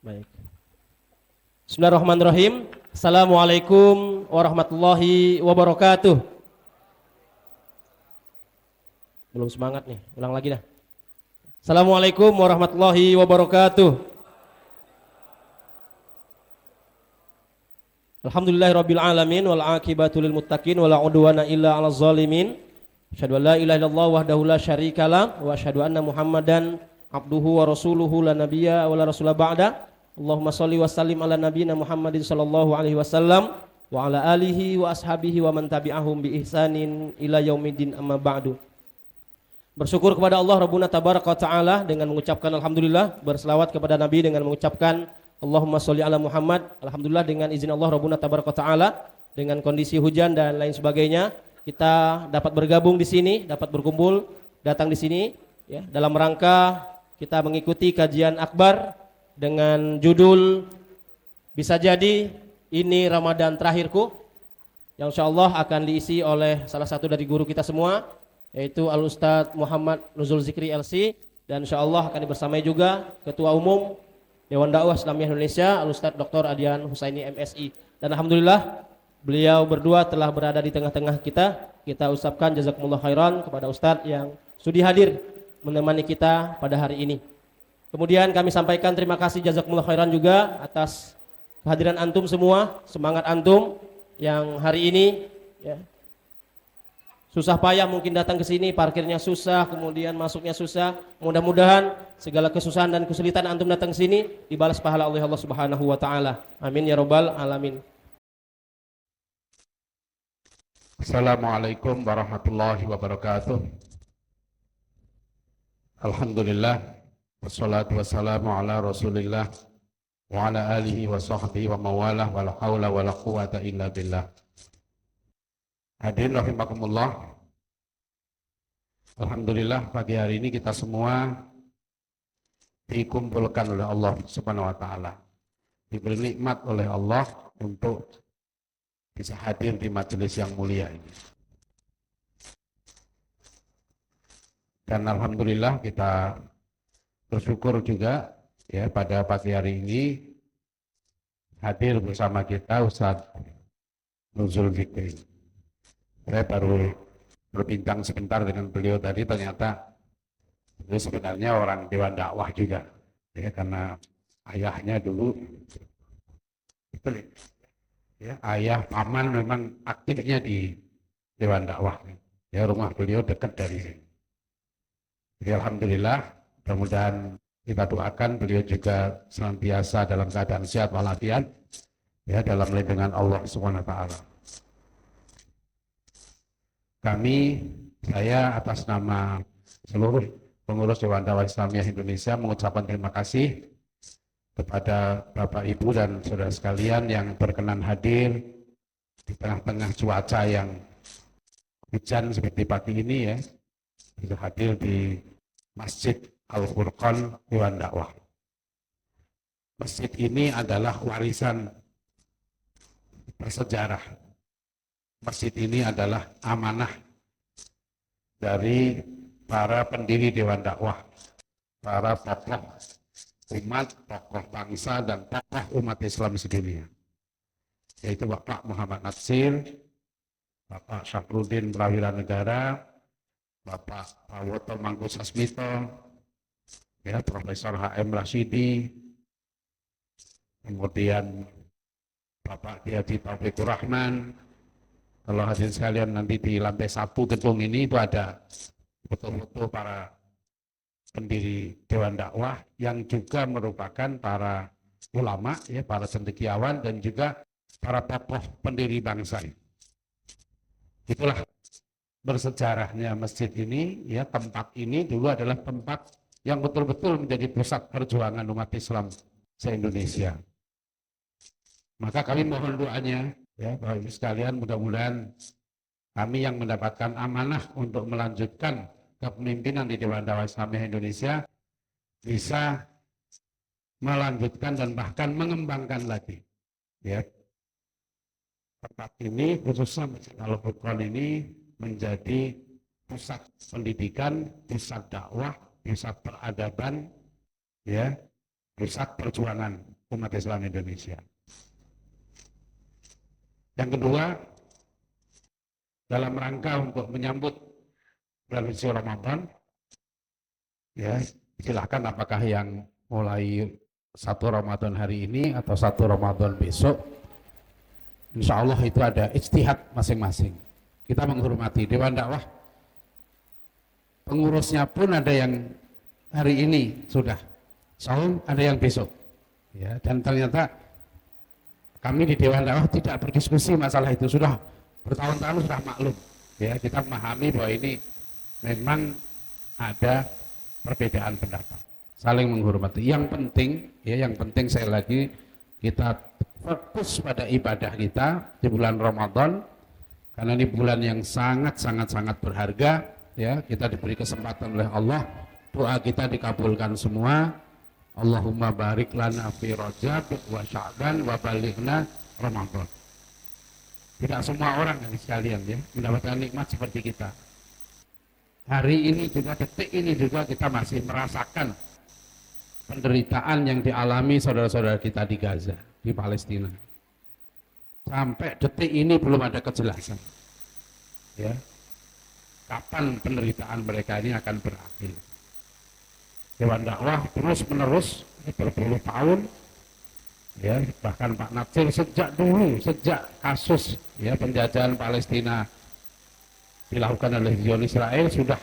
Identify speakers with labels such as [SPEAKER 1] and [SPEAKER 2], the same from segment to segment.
[SPEAKER 1] Baik. Bismillahirrahmanirrahim. Assalamualaikum warahmatullahi wabarakatuh. Belum semangat nih, ulang lagi dah. Assalamualaikum warahmatullahi wabarakatuh. Alhamdulillahirabbil alamin wal aqibatu lil muttaqin wala udwana illa 'alal zalimin. Asyhadu an la ilaha illallah wahdahu la syarikalah wa asyhadu anna Muhammadan abduhu wa rasuluhu la nabiyya wa la rasula ba'da. Allahumma shalli wa sallim ala nabiyyina Muhammadin sallallahu alaihi wasallam wa ala alihi wa ashabihi wa man tabi'ahum bi ihsanin ila yaumiddin amma ba'du. Bersyukur kepada Allah Rabbuna tabaraka wa ta'ala dengan mengucapkan alhamdulillah, berselawat kepada Nabi dengan mengucapkan Allahumma sholli ala Muhammad. Alhamdulillah dengan izin Allah Rabbuna tabaraka wa ta'ala, dengan kondisi hujan dan lain sebagainya, kita dapat bergabung di sini, dapat berkumpul, datang di sini ya, dalam rangka kita mengikuti kajian akbar dengan judul bisa jadi ini Ramadan terakhirku, yang insyaallah akan diisi oleh salah satu dari guru kita semua, yaitu Al-Ustadz Muhammad Nuzul Zikri LC, dan insyaallah akan dibersamai juga Ketua Umum Dewan Dakwah Islamiyah Indonesia Al-Ustadz Dr. Adian Husaini MSI. Dan alhamdulillah beliau berdua telah berada di tengah-tengah kita. Kita ucapkan jazakumullah khairan kepada Ustadz yang sudi hadir menemani kita pada hari ini. Kemudian kami sampaikan terima kasih jazakumullah khairan juga atas kehadiran antum semua, semangat antum yang hari ini ya, susah payah mungkin datang ke sini, parkirnya susah, kemudian masuknya susah. Mudah-mudahan segala kesusahan dan kesulitan antum datang ke sini dibalas pahala oleh Allah Subhanahu wa taala. Amin ya rabbal alamin.
[SPEAKER 2] Assalamualaikum warahmatullahi wabarakatuh. Alhamdulillah wassalatu wassalamu ala Rasulillah wa ala alihi wa sahbihi wa mawalah wa la haula wa la quwata illa billah. Hadirin rahimakumullah. Alhamdulillah pagi hari ini kita semua dikumpulkan oleh Allah Subhanahu wa taala. Diberi nikmat oleh Allah untuk bisa hadir di majelis yang mulia ini. Dan alhamdulillah kita bersyukur juga ya pada pagi hari ini hadir bersama kita Ustadz Nuzul Zikri. Saya baru berbincang sebentar dengan beliau tadi, ternyata itu sebenarnya orang Dewan Dakwah juga ya, karena ayahnya dulu betul ya, ayah paman memang aktifnya di Dewan Dakwah ya, rumah beliau dekat dari sini. Jadi alhamdulillah, mudah-mudahan kita doakan beliau juga senantiasa dalam keadaan sehat walafiat ya, dalam lindungan Allah Subhanahu wa taala. Saya atas nama seluruh pengurus Dewan Dakwah Islamiyah Indonesia mengucapkan terima kasih kepada Bapak Ibu dan saudara sekalian yang berkenan hadir di tengah-tengah cuaca yang hujan seperti pagi ini ya, bisa hadir di Masjid Al-Furqan Dewan Dakwah. Masjid ini adalah warisan bersejarah. Masjid ini adalah amanah dari para pendiri Dewan Dakwah, para tokoh umat, tokoh bangsa, dan tokoh umat Islam sedunia, yaitu Bapak Muhammad Natsir, Bapak Syafruddin Prawira Negara, Bapak Prawoto Mangkusasmito, ya, Profesor H.M. Rashidi, kemudian Bapak Kiai Taufikur Rahman. Kalau hadirin sekalian, nanti di lantai 1 gedung ini itu ada foto-foto para pendiri Dewan Dakwah yang juga merupakan para ulama, ya, para cendekiawan dan juga para tokoh pendiri bangsa. Itulah bersejarahnya masjid ini, ya. Tempat ini dulu adalah tempat yang betul-betul menjadi pusat perjuangan umat Islam se-Indonesia. Maka kami mohon doanya, ya, Bapak Ibu sekalian, mudah-mudahan kami yang mendapatkan amanah untuk melanjutkan kepemimpinan di Dewan Dakwah Islamiyah Indonesia bisa melanjutkan dan bahkan mengembangkan lagi, ya, tempat ini, khususnya Masjid Al-Furqan ini menjadi pusat pendidikan, pusat dakwah, pusat peradaban, ya, pusat perjuangan umat Islam Indonesia. Yang kedua, dalam rangka untuk menyambut bulan suci Ramadan, ya silakan apakah yang mulai 1 Ramadan hari ini atau 1 Ramadan besok, insya Allah itu ada ijtihad masing-masing. Kita menghormati Dewan Dakwah, pengurusnya pun ada yang hari ini sudah saum, ada yang besok, ya, dan ternyata kami di Dewan Dakwah tidak berdiskusi masalah itu, sudah bertahun-tahun sudah maklum, ya, kita memahami bahwa ini memang ada perbedaan pendapat, saling menghormati. Yang penting sekali lagi kita fokus pada ibadah kita di bulan Ramadan, karena ini bulan yang sangat berharga, ya. Kita diberi kesempatan oleh Allah, doa kita dikabulkan semua. Allahumma barik lana fi Rajab wa Sya'ban wa balighna Ramadan. Tidak semua orang yang sekalian, ya, mendapatkan nikmat seperti kita. Hari ini juga, detik ini juga kita masih merasakan penderitaan yang dialami saudara-saudara kita di Gaza, di Palestina. Sampai detik ini belum ada kejelasan, ya, kapan penderitaan mereka ini akan berakhir. Dewan Dakwah terus menerus berpuluh tahun, ya, bahkan Pak Natsir sejak kasus, ya, penjajahan Palestina dilakukan oleh Zionis Israel sudah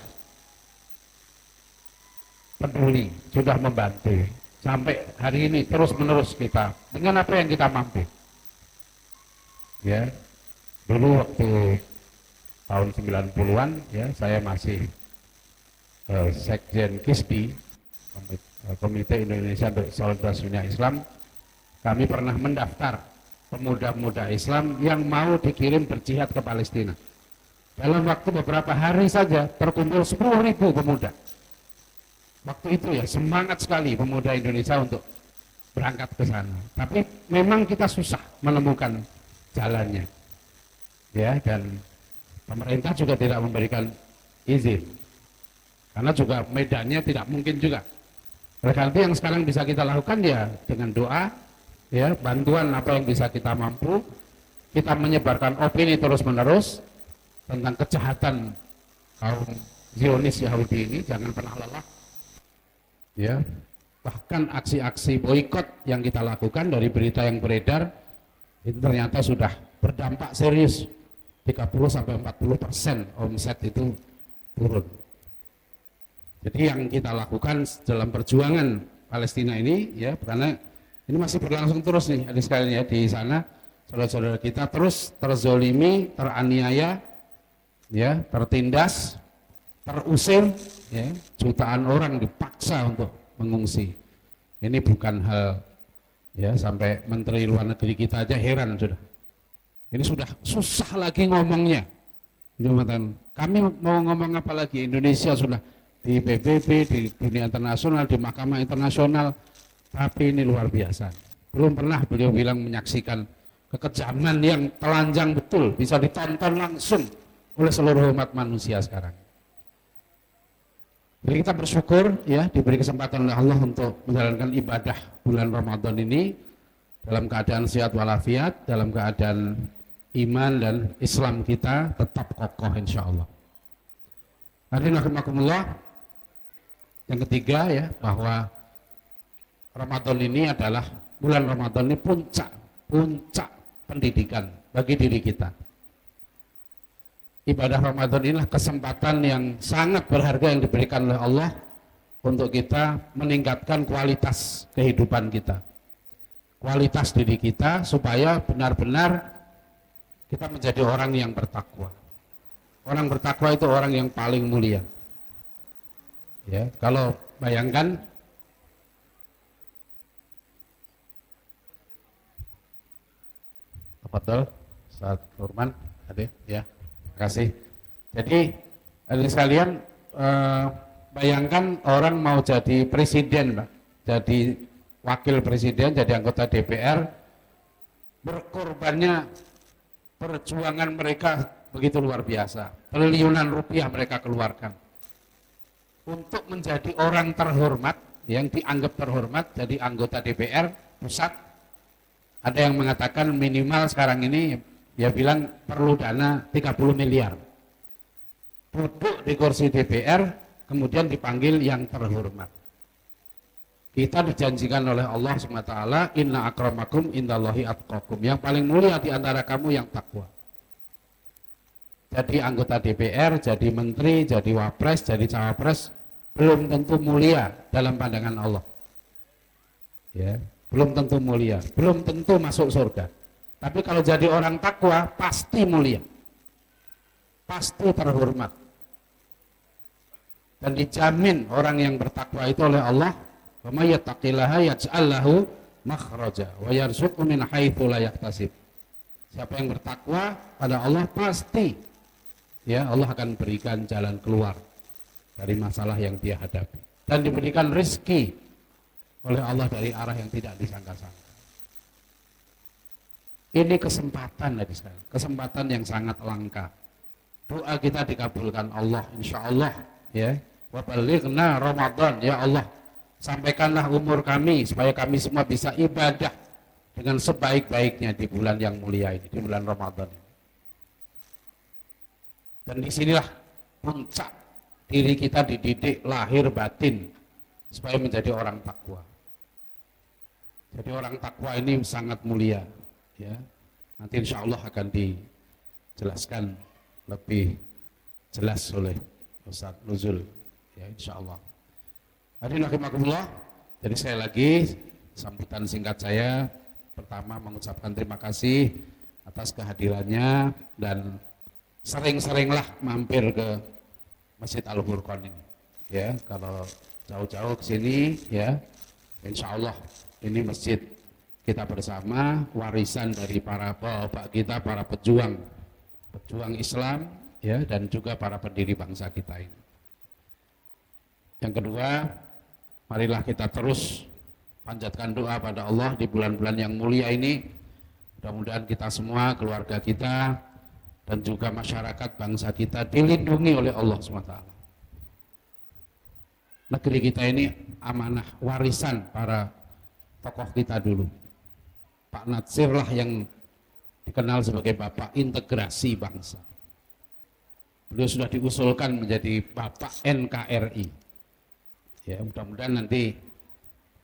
[SPEAKER 2] peduli, sudah membantu sampai hari ini terus menerus kita dengan apa yang kita mampu, ya. Dulu waktu tahun 90-an, ya, saya masih Sekjen KISDI, Komite Indonesia untuk Solidaritas Dunia Islam. Kami pernah mendaftar pemuda-pemuda Islam yang mau dikirim berjihad ke Palestina. Dalam waktu beberapa hari saja terkumpul 10.000 pemuda. Waktu itu, ya, semangat sekali pemuda Indonesia untuk berangkat ke sana. Tapi memang kita susah menemukan jalannya, ya, dan pemerintah juga tidak memberikan izin karena juga medannya tidak mungkin juga. Oleh karena itu yang sekarang bisa kita lakukan, ya, dengan doa, ya, bantuan apa yang bisa kita mampu, kita menyebarkan opini terus menerus tentang kejahatan kaum Zionis Yahudi ini, jangan pernah lelah, ya. Bahkan aksi-aksi boikot yang kita lakukan dari berita yang beredar itu ternyata sudah berdampak serius, 30-40% omset itu turun. Jadi yang kita lakukan dalam perjuangan Palestina ini, ya, karena ini masih berlangsung terus nih, adik sekalian, ya, di sana saudara-saudara kita terus terzolimi, teraniaya, ya, tertindas, terusir, ya, jutaan orang dipaksa untuk mengungsi. Ini bukan hal, ya, sampai Menteri Luar Negeri kita aja heran sudah. Ini sudah susah lagi ngomongnya. Kami mau ngomong apa lagi? Indonesia sudah di PBB, di dunia internasional, di Mahkamah Internasional, tapi ini luar biasa. Belum pernah beliau bilang menyaksikan kekejaman yang telanjang betul, bisa ditonton langsung oleh seluruh umat manusia sekarang. Jadi kita bersyukur, ya, diberi kesempatan oleh Allah untuk menjalankan ibadah bulan Ramadan ini dalam keadaan sehat walafiat, dalam keadaan iman dan Islam kita tetap kokoh insya Allah. Hadirin rahimakumullah, yang ketiga, ya, bahwa Ramadan ini adalah, bulan Ramadan ini puncak pendidikan bagi diri kita. Ibadah Ramadan inilah kesempatan yang sangat berharga yang diberikan oleh Allah untuk kita meningkatkan kualitas kehidupan kita, kualitas diri kita, supaya benar-benar kita menjadi orang yang bertakwa. Orang bertakwa itu orang yang paling mulia. Ya, kalau bayangkan betul, Ustaz Nurman, hadir, ya, terima kasih. Jadi, adik sekalian, bayangkan orang mau jadi presiden, Pak, jadi wakil presiden, jadi anggota DPR, berkorbannya perjuangan mereka begitu luar biasa, triliunan rupiah mereka keluarkan untuk menjadi orang terhormat yang dianggap terhormat jadi anggota DPR pusat. Ada yang mengatakan minimal sekarang ini dia bilang perlu dana 30 miliar. Duduk di kursi DPR kemudian dipanggil yang terhormat. Kita dijanjikan oleh Allah SWT, inna akramakum indallahi atqakum, yang paling mulia di antara kamu yang takwa. Jadi anggota DPR, jadi menteri, jadi wapres, jadi cawapres belum tentu mulia dalam pandangan Allah. Ya, belum tentu mulia, belum tentu masuk surga. Tapi kalau jadi orang takwa pasti mulia, pasti terhormat. Dan dijamin orang yang bertakwa itu oleh Allah, wa may yattaqillaha yaj'al lahu makhraja wa yarzuqhu min haitsu la yahtasib. Siapa yang bertakwa pada Allah pasti ya Allah akan berikan jalan keluar dari masalah yang dia hadapi dan diberikan rezeki oleh Allah dari arah yang tidak disangka-sangka. Ini kesempatan dari sekarang, kesempatan yang sangat langka. Doa kita dikabulkan Allah insyaallah ya. Wa balighna Ramadan ya Allah. Sampaikanlah umur kami supaya kami semua bisa ibadah dengan sebaik-baiknya di bulan yang mulia ini, di bulan Ramadan ini. Dan disinilah puncak diri kita dididik lahir batin supaya menjadi orang takwa. Jadi orang takwa ini sangat mulia, ya. Nanti insya Allah akan dijelaskan lebih jelas oleh Ustaz Nuzul, ya insya Allah. Hadirin rahimakumullah. Jadi saya lagi sambutan singkat saya pertama mengucapkan terima kasih atas kehadirannya dan sering-seringlah mampir ke Masjid Al-Furqan ini. Ya, kalau jauh-jauh ke sini ya, insya Allah ini masjid kita bersama, warisan dari para bapak kita, para pejuang Islam ya, dan juga para pendiri bangsa kita ini. Yang kedua, marilah kita terus panjatkan doa pada Allah di bulan-bulan yang mulia ini. Mudah-mudahan kita semua, keluarga kita, dan juga masyarakat bangsa kita dilindungi oleh Allah SWT. Negeri kita ini amanah, warisan para tokoh kita dulu. Pak Natsir lah yang dikenal sebagai Bapak Integrasi Bangsa. Beliau sudah diusulkan menjadi Bapak NKRI. Ya, mudah-mudahan nanti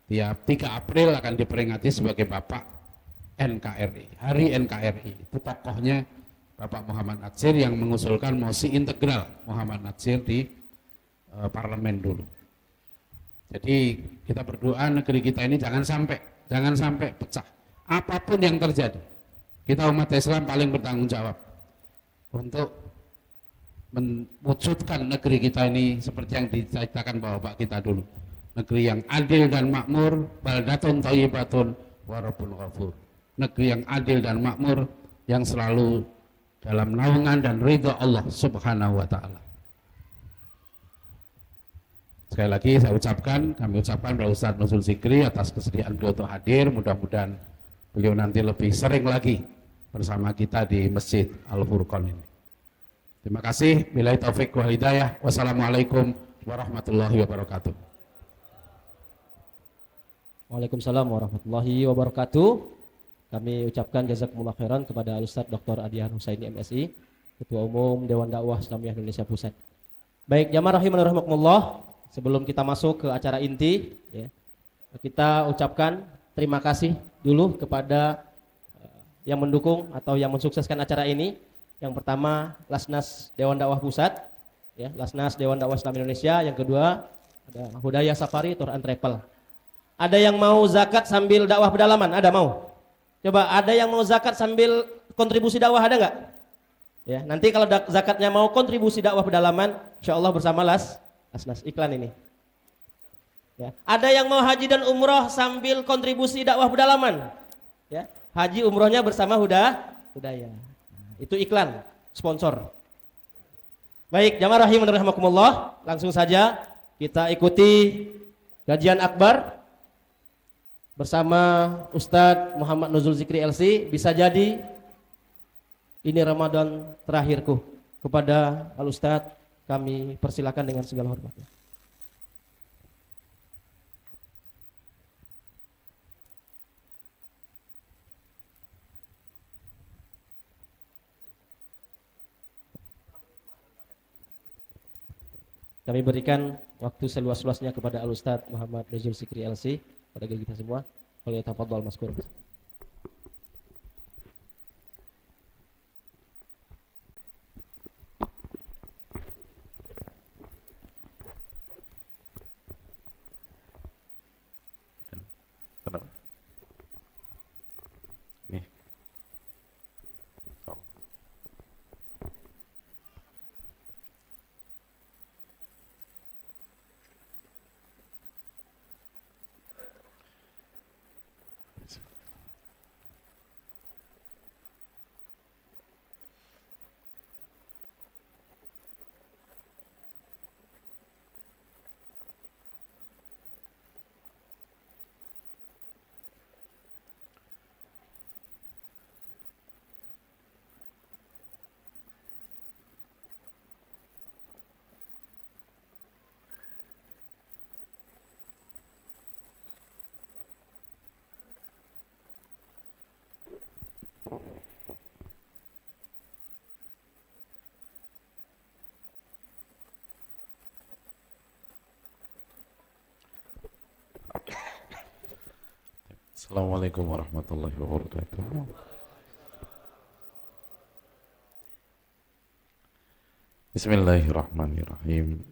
[SPEAKER 2] tiap 3 April akan diperingati sebagai Bapak NKRI, Hari NKRI. Itu tokohnya Bapak Muhammad Natsir yang mengusulkan mosi integral Muhammad Natsir di parlemen dulu. Jadi kita berdoa negeri kita ini jangan sampai pecah. Apapun yang terjadi, kita umat Islam paling bertanggung jawab untuk mewujudkan negeri kita ini seperti yang diceritakan bapak kita dulu, negeri yang adil dan makmur, baldatun thayyibatun wa rabbun ghafur, negeri yang adil dan makmur yang selalu dalam naungan dan ridha Allah Subhanahu wa taala. Sekali lagi kami ucapkan pada Ustaz Nuzul Zikri atas kesediaan beliau untuk hadir. Mudah-mudahan beliau nanti lebih sering lagi bersama kita di Masjid Al-Furqan ini. Terima kasih. Billahi taufik wal hidayah. Wassalamualaikum warahmatullahi wabarakatuh.
[SPEAKER 1] Waalaikumsalam warahmatullahi wabarakatuh. Kami ucapkan jazakumullah khairan kepada Ustaz Dr. Adian Husaini MSI, Ketua Umum Dewan Dakwah Islamiyah Indonesia Pusat. Baik, jamaah rahiman rahimakumullah, sebelum kita masuk ke acara inti ya, kita ucapkan terima kasih dulu kepada yang mendukung atau yang mensukseskan acara ini. Yang pertama Lasnas Dewan Dakwah Pusat ya, Lasnas Dewan Dakwah Islam Indonesia. Yang kedua ada Hudayah Safari Tour and Travel. Ada yang mau zakat sambil dakwah pedalaman? Ada mau? Coba ada yang mau zakat sambil kontribusi dakwah, ada nggak? Ya, nanti kalau zakatnya mau kontribusi dakwah pedalaman, insyaallah bersama Lasnas iklan ini. Ya, ada yang mau haji dan umroh sambil kontribusi dakwah pedalaman? Ya, haji umrohnya bersama Hudayah. Itu iklan, sponsor. Baik, jamaah rahimah rahimakumullah, langsung saja kita ikuti kajian akbar bersama Ustadz Muhammad Nuzul Zikri LC. Bisa jadi ini Ramadan terakhirku. Kepada Al Ustadz kami persilakan dengan segala hormatnya. Kami berikan waktu seluas-luasnya kepada Al-Ustaz Muhammad Nazul Sikri LC pada kita semua. Oleh tafadhol maskur.
[SPEAKER 3] Kenapa? Nih. Oh. Assalamualaikum warahmatullahi wabarakatuh. Bismillahirrahmanirrahim.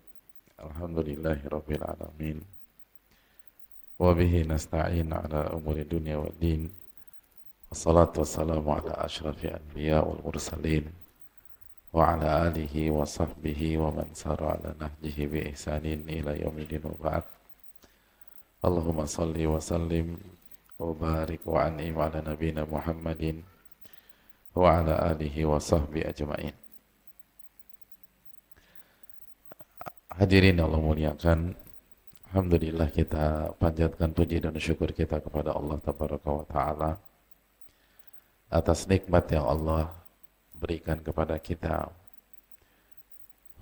[SPEAKER 3] Alhamdulillahirabbil alamin. Wa bihi nasta'in ala umuri dunya waddin. Wassalatu wassalamu ala asyrafil anbiya wal mursalin wa ala alihi wa sahbihi wa man sara ala nahjihi bi ihsanin ila yaumil wa ba'd. Allahumma salli wa sallim wa barik wa an'im ala nabiyina Muhammadin wa ala alihi wa sahbihi ajma'in. Hadirin Allah muliakan, alhamdulillah kita panjatkan puji dan syukur kita kepada Allah Tabaraka wa Ta'ala atas nikmat yang Allah berikan kepada kita,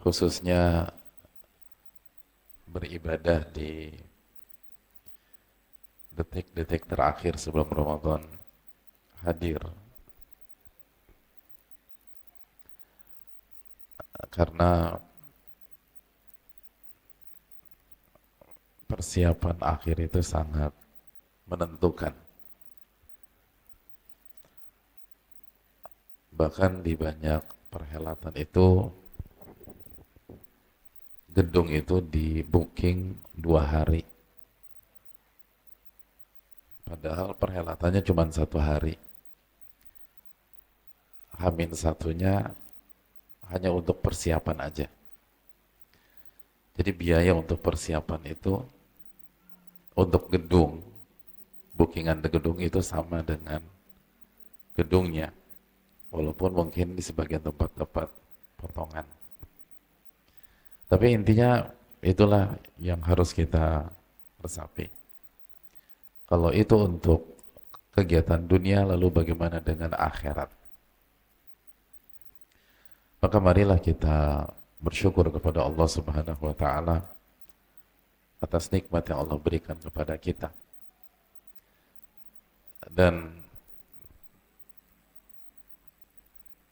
[SPEAKER 3] khususnya beribadah di detik-detik terakhir sebelum Ramadan hadir. Karena persiapan akhir itu sangat menentukan. Bahkan di banyak perhelatan itu, gedung itu di booking 2 hari. Padahal perhelatannya cuma 1 hari. Hamin satunya hanya untuk persiapan aja. Jadi biaya untuk persiapan itu, untuk gedung, bookingan gedung itu sama dengan gedungnya. Walaupun mungkin di sebagian tempat-tempat potongan. Tapi intinya itulah yang harus kita resapi. Kalau itu untuk kegiatan dunia, lalu bagaimana dengan akhirat? Maka marilah kita bersyukur kepada Allah Subhanahu wa Ta'ala atas nikmat yang Allah berikan kepada kita. Dan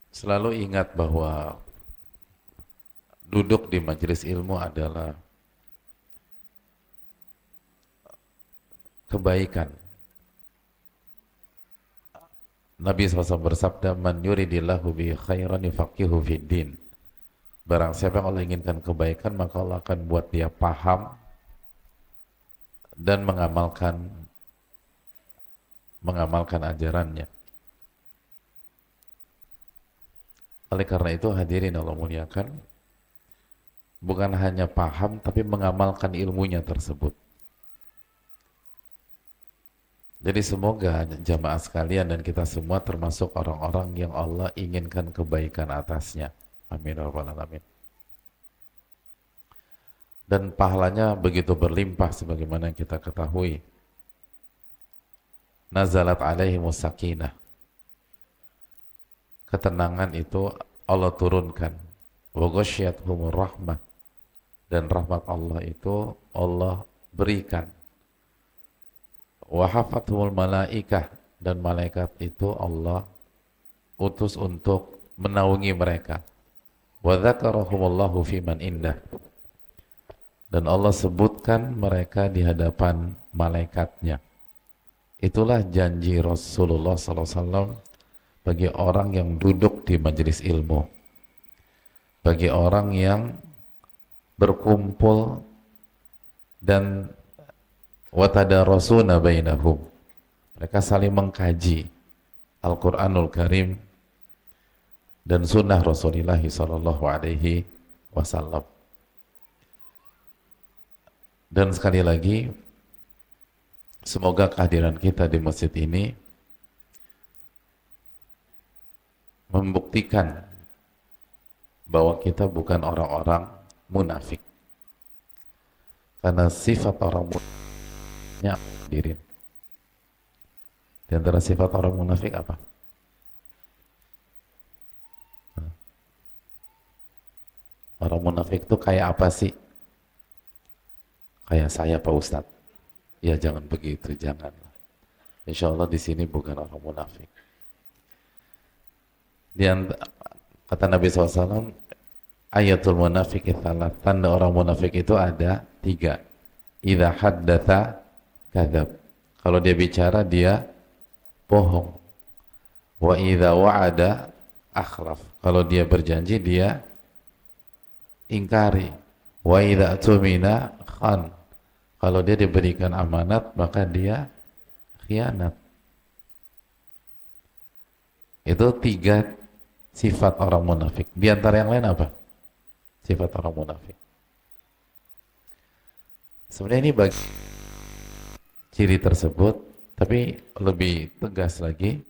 [SPEAKER 3] selalu ingat bahwa duduk di majelis ilmu adalah kebaikan. Nabi SAW bersabda, "Man yuridillahu bi khairan yufaqihu fid din." Barang siapa yang Allah inginkan kebaikan, maka Allah akan buat dia paham dan mengamalkan ajarannya. Oleh karena itu hadirin Allah muliakan, bukan hanya paham tapi mengamalkan ilmunya tersebut. Jadi semoga jamaah sekalian dan kita semua termasuk orang-orang yang Allah inginkan kebaikan atasnya. Amin ya rabbal alamin. Dan pahalanya begitu berlimpah sebagaimana yang kita ketahui. Nazalat alaihimus sakinah. Ketenangan itu Allah turunkan. Wa ghasyiyatuhumur rahmah. Dan rahmat Allah itu Allah berikan. Wa hafathumul malaikah, dan malaikat itu Allah utus untuk menaungi mereka. Wa dzakarahumullahu fiman indah, dan Allah sebutkan mereka di hadapan malaikatnya. Itulah janji Rasulullah SAW bagi orang yang duduk di majelis ilmu, bagi orang yang berkumpul dan watadarasuna bainahum, mereka saling mengkaji Al-Quranul Karim dan sunnah Rasulullah Sallallahu Alaihi Wasallam. Dan sekali lagi, semoga kehadiran kita di masjid ini membuktikan bahwa kita bukan orang-orang munafik. Karena sifat orang munafiknya diri. Di antara sifat orang munafik apa? Orang munafik itu kayak apa sih? Kayak saya Pak Ustadz. Ya jangan begitu, jangan. Insya Allah di sini bukan orang munafik. Kata Nabi SAW, ayatul munafik italah, tanda orang munafik itu ada 3. Idza haddatsa kadzab. Kalau dia bicara dia bohong. Wa idza wa'ada akhlaf. Kalau dia berjanji dia ingkari. Wa idza tumina khan. Kalau dia diberikan amanat maka dia khianat. Itu 3 sifat orang munafik. Di antara yang lain apa? Sifat orang munafik. Sebenarnya ini bagi ciri tersebut, tapi lebih tegas lagi.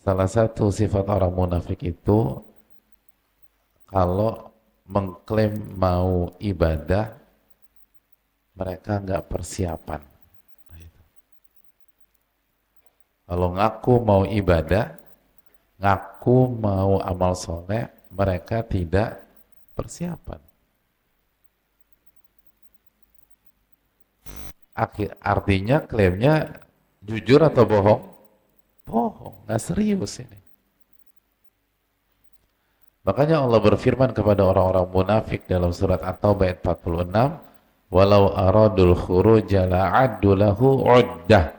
[SPEAKER 3] Salah satu sifat orang munafik itu kalau mengklaim mau ibadah, mereka nggak persiapan. Nah, itu. Kalau ngaku mau ibadah, ngaku mau amal soleh, mereka tidak persiapan. Artinya klaimnya jujur atau bohong? Bohong, nggak serius ini. Makanya Allah berfirman kepada orang-orang munafik dalam surat At-Taubah ayat 46, walau aradul khuruja la'addu lahu 'uddah.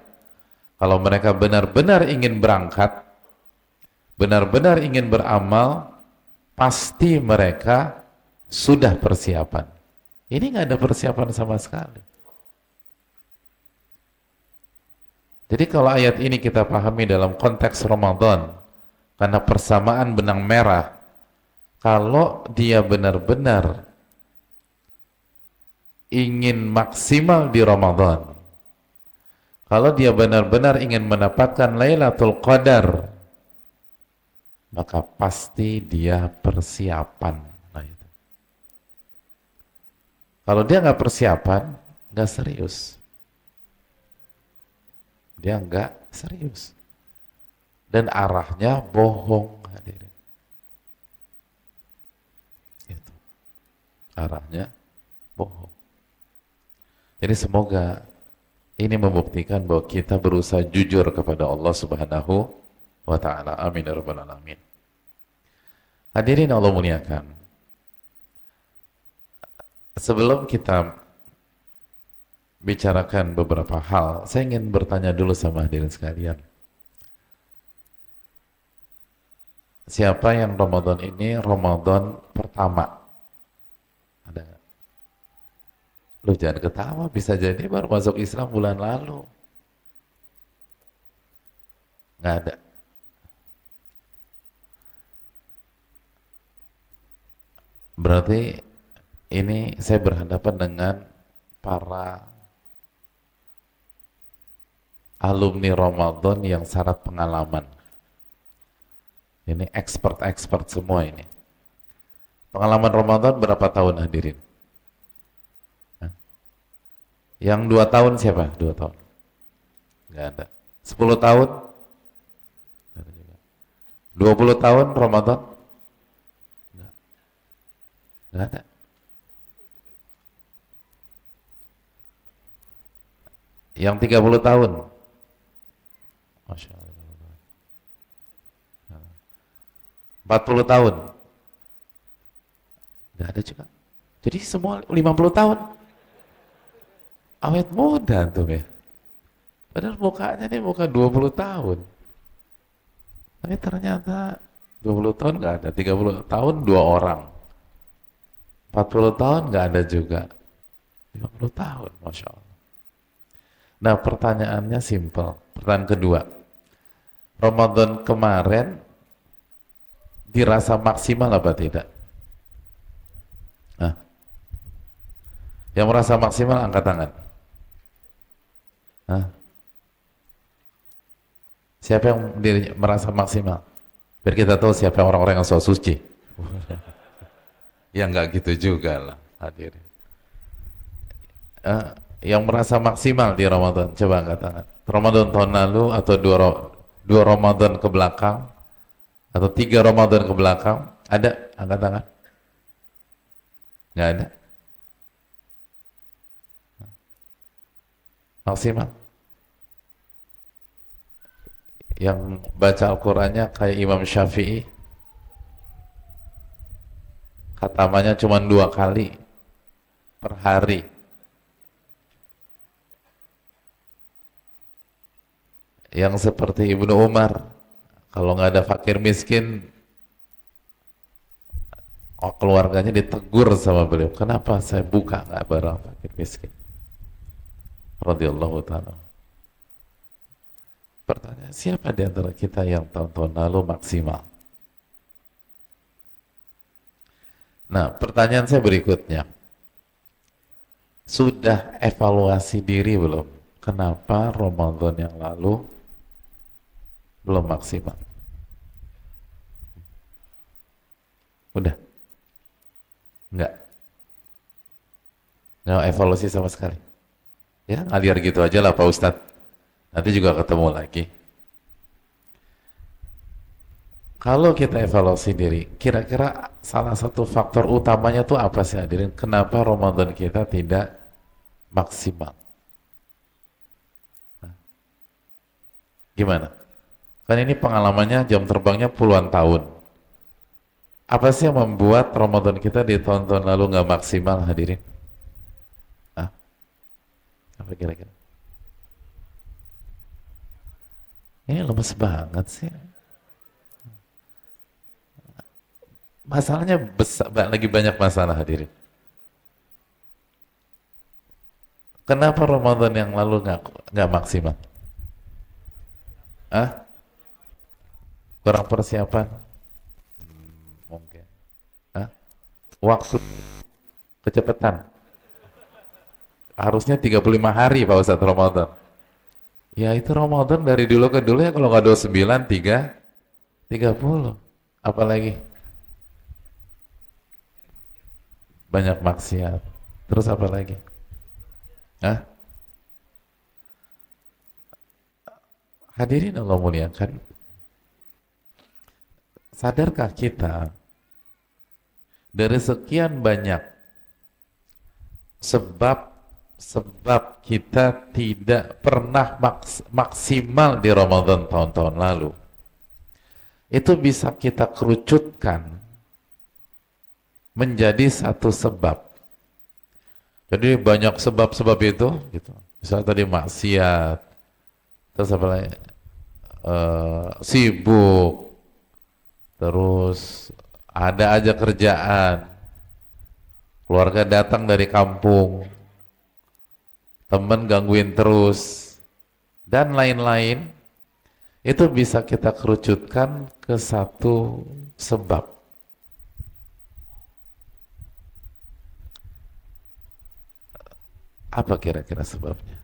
[SPEAKER 3] Kalau mereka benar-benar ingin berangkat, benar-benar ingin beramal, pasti mereka sudah persiapan. Ini nggak ada persiapan sama sekali. Jadi kalau ayat ini kita pahami dalam konteks Ramadan, karena persamaan benang merah, kalau dia benar-benar ingin maksimal di Ramadan, kalau dia benar-benar ingin mendapatkan Lailatul Qadar, maka pasti dia persiapan. Nah, itu. Kalau dia nggak persiapan, nggak serius. Dia nggak serius. Dan arahnya bohong, hadirin. Itu. Arahnya bohong. Jadi semoga ini membuktikan bahwa kita berusaha jujur kepada Allah Subhanahu wa ta'ala. Amin ya rabbal alamin. Hadirin Allah muliakan. Sebelum kita bicarakan beberapa hal, saya ingin bertanya dulu sama hadirin sekalian. Siapa yang Ramadan ini Ramadan pertama? Ada nggak? Lu jangan ketawa, bisa jadi baru masuk Islam bulan lalu. Nggak ada. Berarti ini saya berhadapan dengan para alumni Ramadan yang syarat pengalaman. Ini expert semua ini. Pengalaman Ramadan berapa tahun hadirin? Hah? Yang 2 tahun siapa? 2 tahun? Nggak ada. 10 tahun? Nggak ada juga. 20 tahun Ramadan? Nggak. Nggak ada. Yang 30 tahun? Masya Allah. 40 tahun? Nggak ada juga. Jadi semua 50 tahun. Awet muda tuh ya. Padahal mukanya nih muka 20 tahun. Tapi ternyata 20 tahun nggak ada, 30 tahun 2 orang. 40 tahun nggak ada juga. 50 tahun, Masya Allah. Nah pertanyaannya simpel. Pertanyaan kedua. Ramadan kemarin dirasa maksimal apa tidak? Nah, yang merasa maksimal angkat tangan. Hah? Siapa yang merasa maksimal? Biar kita tahu siapa orang-orang yang so suci. Ya nggak gitu juga lah hadirin. Yang merasa maksimal di Ramadan, coba angkat tangan. Ramadan tahun lalu atau dua Ramadan ke belakang atau 3 Ramadan ke belakang, ada? Angkat tangan. Nggak ada. Maksimal. Yang baca Al-Qur'annya kayak Imam Syafi'i, khatamanya cuma 2 kali per hari. Yang seperti Ibnu Umar, kalau nggak ada fakir miskin, keluarganya ditegur sama beliau, kenapa saya buka nggak barang fakir miskin? Radhiyallahu ta'ala. Pertanyaan, siapa di antara kita yang tahun-tahun lalu maksimal? Nah, pertanyaan saya berikutnya. Sudah evaluasi diri belum? Kenapa Ramadan yang lalu belum maksimal? Udah? Enggak? Nggak evaluasi sama sekali? Ya, ngalir gitu aja lah Pak Ustadz. Nanti juga ketemu lagi. Kalau kita evaluasi diri, kira-kira salah satu faktor utamanya tuh apa sih hadirin? Kenapa Ramadan kita tidak maksimal? Nah, gimana? Kan ini pengalamannya jam terbangnya puluhan tahun. Apa sih yang membuat Ramadan kita di tahun-tahun lalu nggak maksimal hadirin? Hah? Apa kira-kira? Ini lemes banget sih. Masalahnya besar, lagi banyak masalah hadirin. Kenapa Ramadan yang lalu nggak maksimal? Ah, kurang persiapan? Mungkin. Ah, waktu kecepatan. Harusnya 35 hari Pak Ustadz Ramadan. Ya itu Ramadan dari dulu ke dulu ya, kalau nggak 29, 30. Apalagi? Banyak maksiat. Terus apa lagi? Hah? Hadirin Allah muliakan. Sadarkah kita dari sekian banyak sebab kita tidak pernah maksimal di Ramadan tahun-tahun lalu, itu bisa kita kerucutkan menjadi satu sebab. Jadi banyak sebab-sebab itu gitu. Misalnya tadi maksiat, terus apa lagi? Sibuk, terus ada aja kerjaan, keluarga datang dari kampung, teman gangguin terus, dan lain-lain. Itu bisa kita kerucutkan ke satu sebab. Apa kira-kira sebabnya?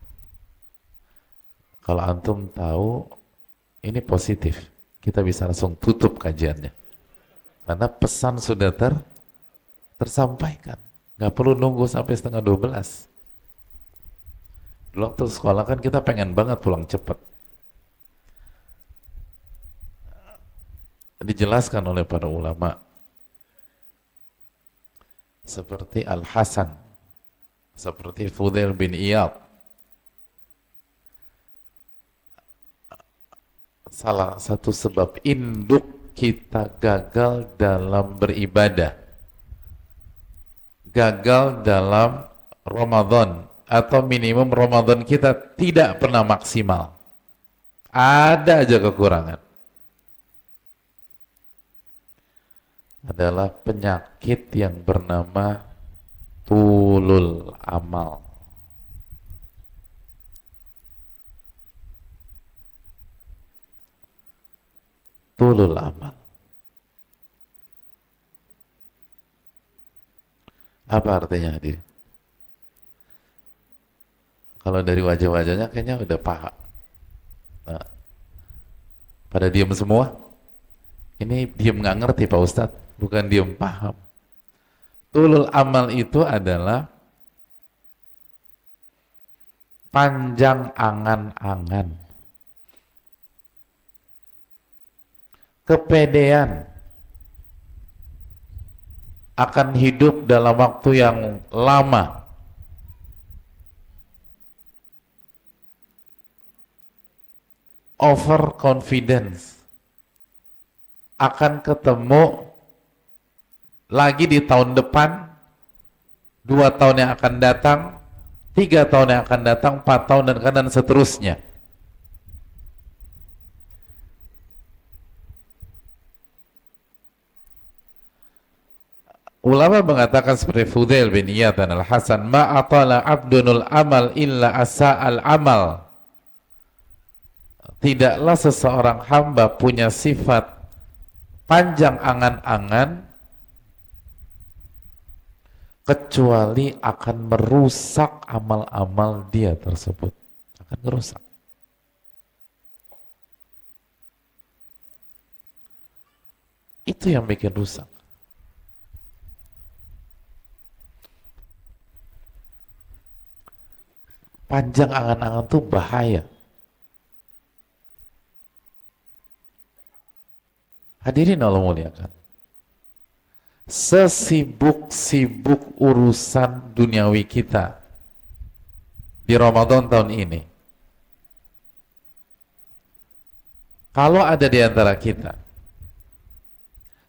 [SPEAKER 3] Kalau antum tahu, ini positif, kita bisa langsung tutup kajiannya. Karena pesan sudah tersampaikan. Nggak perlu nunggu sampai setengah 12. Dulu waktu sekolah kan kita pengen banget pulang cepat. Dijelaskan oleh para ulama seperti Al-Hasan, seperti Fudail bin Iyad, salah satu sebab induk kita gagal dalam beribadah, gagal dalam Ramadan atau minimum Ramadan kita tidak pernah maksimal. Ada aja kekurangan. Adalah penyakit yang bernama tulul amal. Tulul amal. Apa artinya hadir? Kalau dari wajah-wajahnya kayaknya udah paham. Nah, pada diam semua. Ini diam nggak ngerti Pak Ustadz, bukan diam paham. Tulul amal itu adalah panjang angan-angan, kepedean akan hidup dalam waktu yang lama, overconfidence, akan ketemu lagi di tahun depan, 2 tahun yang akan datang, 3 tahun yang akan datang, 4 tahun dan seterusnya. Ulama mengatakan seperti Fudail bin Iyad dan Al-Hasan, ma'atala abdunul amal illa asa'al amal. Tidaklah seseorang hamba punya sifat panjang angan-angan kecuali akan merusak amal-amal dia tersebut. Akan merusak. Itu yang bikin rusak. Panjang angan-angan itu bahaya. Hadirin Allah muliakan. Sesibuk-sibuk urusan duniawi kita di Ramadan tahun ini, kalau ada di antara kita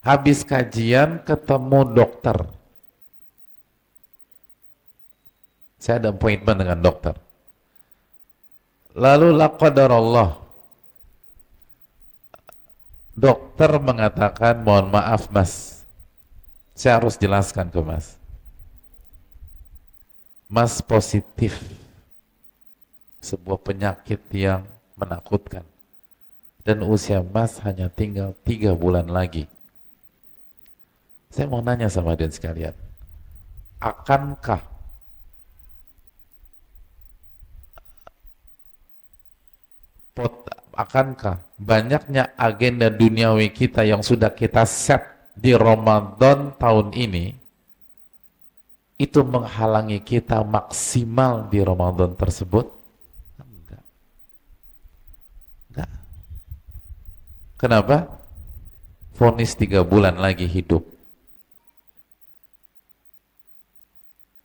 [SPEAKER 3] habis kajian ketemu dokter, saya ada appointment dengan dokter, lalu la qadarallah dokter mengatakan, mohon maaf mas, saya harus jelaskan ke mas, mas positif sebuah penyakit yang menakutkan dan usia mas hanya tinggal 3 bulan lagi. Saya mau nanya sama kalian sekalian, akankah banyaknya agenda duniawi kita yang sudah kita set di Ramadan tahun ini itu menghalangi kita maksimal di Ramadan tersebut? Enggak. Enggak. Kenapa? Vonis 3 bulan lagi hidup.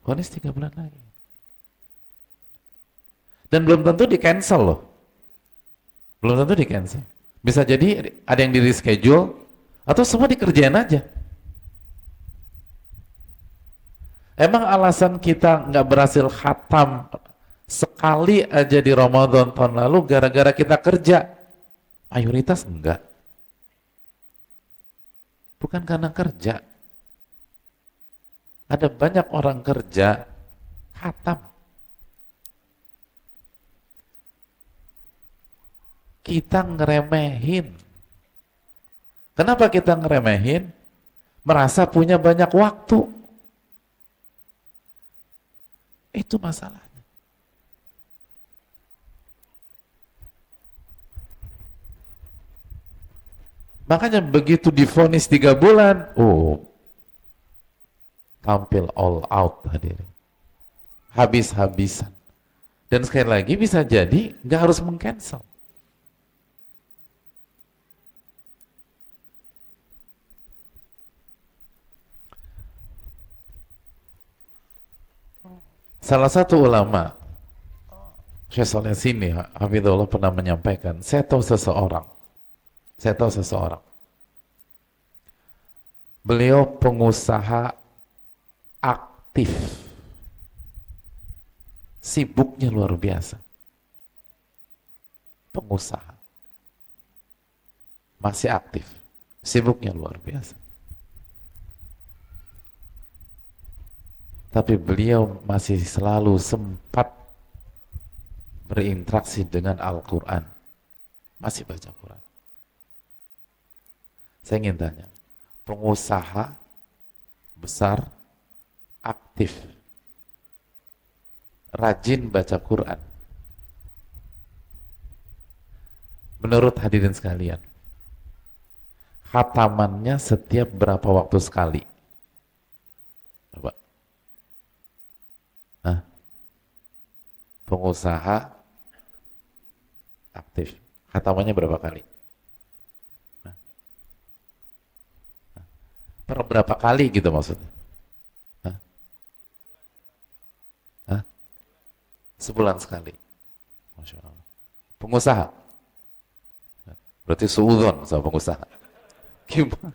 [SPEAKER 3] Vonis 3 bulan lagi. Dan belum tentu di cancel loh. Belum tentu di cancel. Bisa jadi ada yang di reschedule atau semua dikerjain aja. Emang alasan kita nggak berhasil khatam sekali aja di Ramadan tahun lalu gara-gara kita kerja? Mayoritas enggak. Bukan karena kerja. Ada banyak orang kerja khatam. Kita ngeremehin. Kenapa kita ngeremehin? Merasa punya banyak waktu. Itu masalahnya. Makanya begitu divonis 3 bulan, tampil all out hadirin. Habis-habisan. Dan sekali lagi bisa jadi nggak harus meng-cancel. Salah satu ulama, Syekh Shalih sini, hafizahullah pernah menyampaikan, saya tahu seseorang. Beliau pengusaha aktif, sibuknya luar biasa. Pengusaha masih aktif, sibuknya luar biasa. Tapi beliau masih selalu sempat berinteraksi dengan Al-Quran, masih baca Quran. Saya ingin tanya, pengusaha besar, aktif, rajin baca Quran, menurut hadirin sekalian, khatamannya setiap berapa waktu sekali? Coba. Hah? Pengusaha aktif, khatamannya berapa kali? Per berapa kali gitu maksudnya? Hah? Hah? Sebulan sekali. Masya Allah. Pengusaha? Berarti suudon sama pengusaha. Gimana?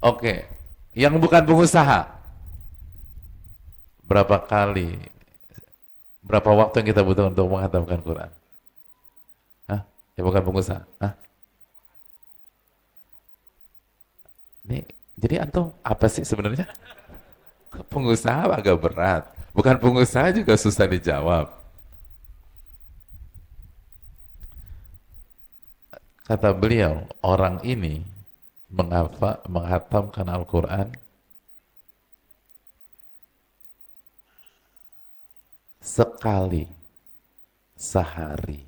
[SPEAKER 3] Oke, yang bukan pengusaha, berapa kali, berapa waktu yang kita butuh untuk menghatamkan Quran? Hah? Ya bukan pengusaha. Hah? Ini, jadi antum apa sih sebenarnya? Pengusaha agak berat, bukan pengusaha juga susah dijawab. Kata beliau, orang ini menghatamkan Al-Quran sekali sehari.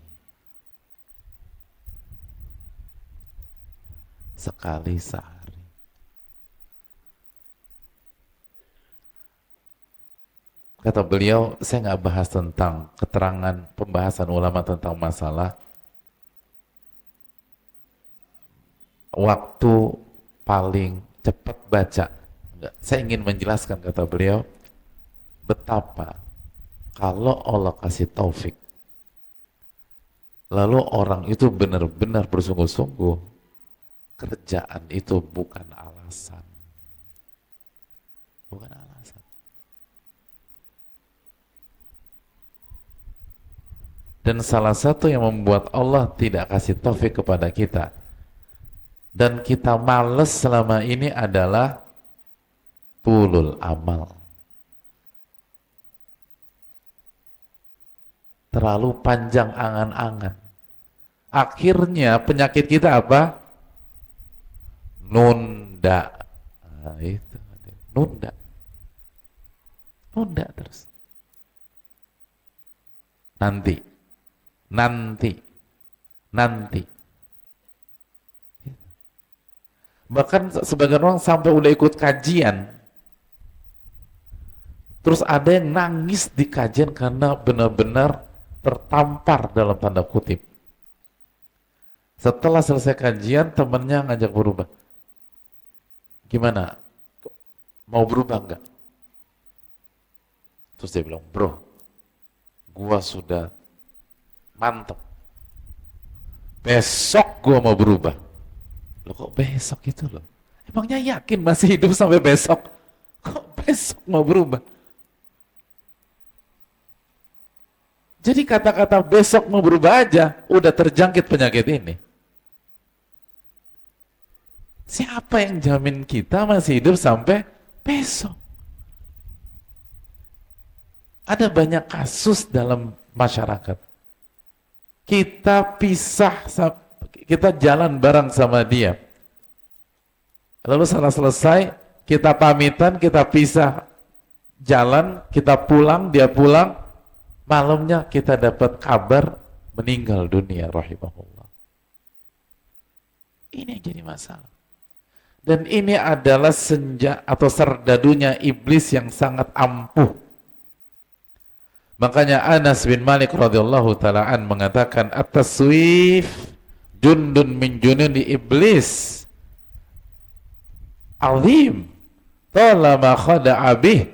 [SPEAKER 3] Sekali sehari. Kata beliau, saya nggak bahas tentang keterangan pembahasan ulama tentang masalah waktu paling cepat baca. Enggak. Saya ingin menjelaskan, kata beliau, betapa kalau Allah kasih taufik, lalu orang itu benar-benar bersungguh-sungguh, kerjaan itu bukan alasan. Bukan alasan. Dan salah satu yang membuat Allah tidak kasih taufik kepada kita dan kita males selama ini adalah tulul amal. Terlalu panjang angan-angan. Akhirnya penyakit kita apa? Nunda. Nah, itu. Nunda. Nunda terus. Nanti. Bahkan sebagian orang sampai udah ikut kajian, terus ada yang nangis di kajian karena benar-benar tertampar dalam tanda kutip. Setelah selesai kajian, temennya ngajak berubah. Gimana? Mau berubah enggak? Terus dia bilang, bro, gua sudah mantep. Besok gua mau berubah. Loh kok besok itu loh? Emangnya yakin masih hidup sampai besok? Kok besok mau berubah? Jadi kata-kata besok mau berubah aja udah terjangkit penyakit ini. Siapa yang jamin kita masih hidup sampai besok? Ada banyak kasus dalam masyarakat. Kita pisah, kita jalan bareng sama dia. Lalu setelah selesai, kita pamitan, kita pisah jalan, kita pulang, dia pulang, malamnya kita dapat kabar meninggal dunia rahimahullah. Ini yang jadi masalah. Dan ini adalah senja atau serdadunya iblis yang sangat ampuh. Makanya Anas bin Malik radhiyallahu ta'ala mengatakan at-taswif jundun min junudi iblis azim talama khada'a bih.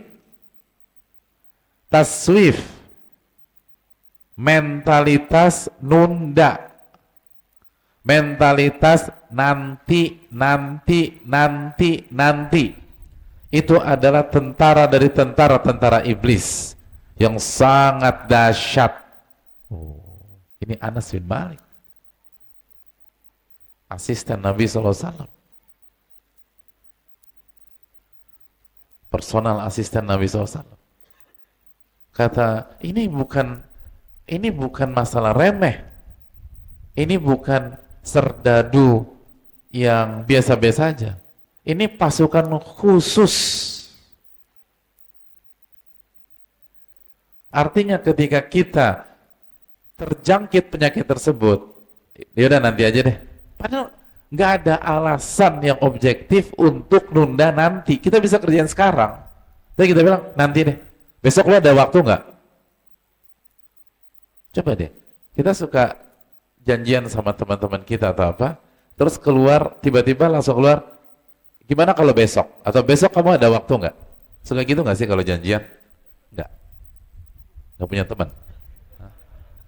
[SPEAKER 3] Taswif, mentalitas nunda, mentalitas nanti. Itu adalah tentara dari tentara-tentara iblis yang sangat dahsyat. Ini Anas bin Malik, asisten Nabi SAW, personal asisten Nabi SAW. Kata, ini bukan masalah remeh, ini bukan serdadu yang biasa-biasa aja. Ini pasukan khusus. Artinya ketika kita terjangkit penyakit tersebut, ya udah nanti aja deh. Padahal nggak ada alasan yang objektif untuk nunda nanti. Kita bisa kerjain sekarang. Tapi kita bilang nanti deh. Besok lo ada waktu nggak? Coba deh. Kita suka janjian sama teman-teman kita atau apa, terus keluar tiba-tiba langsung keluar. Gimana kalau besok? Atau besok kamu ada waktu nggak? Suka gitu nggak sih kalau janjian? Nggak punya teman.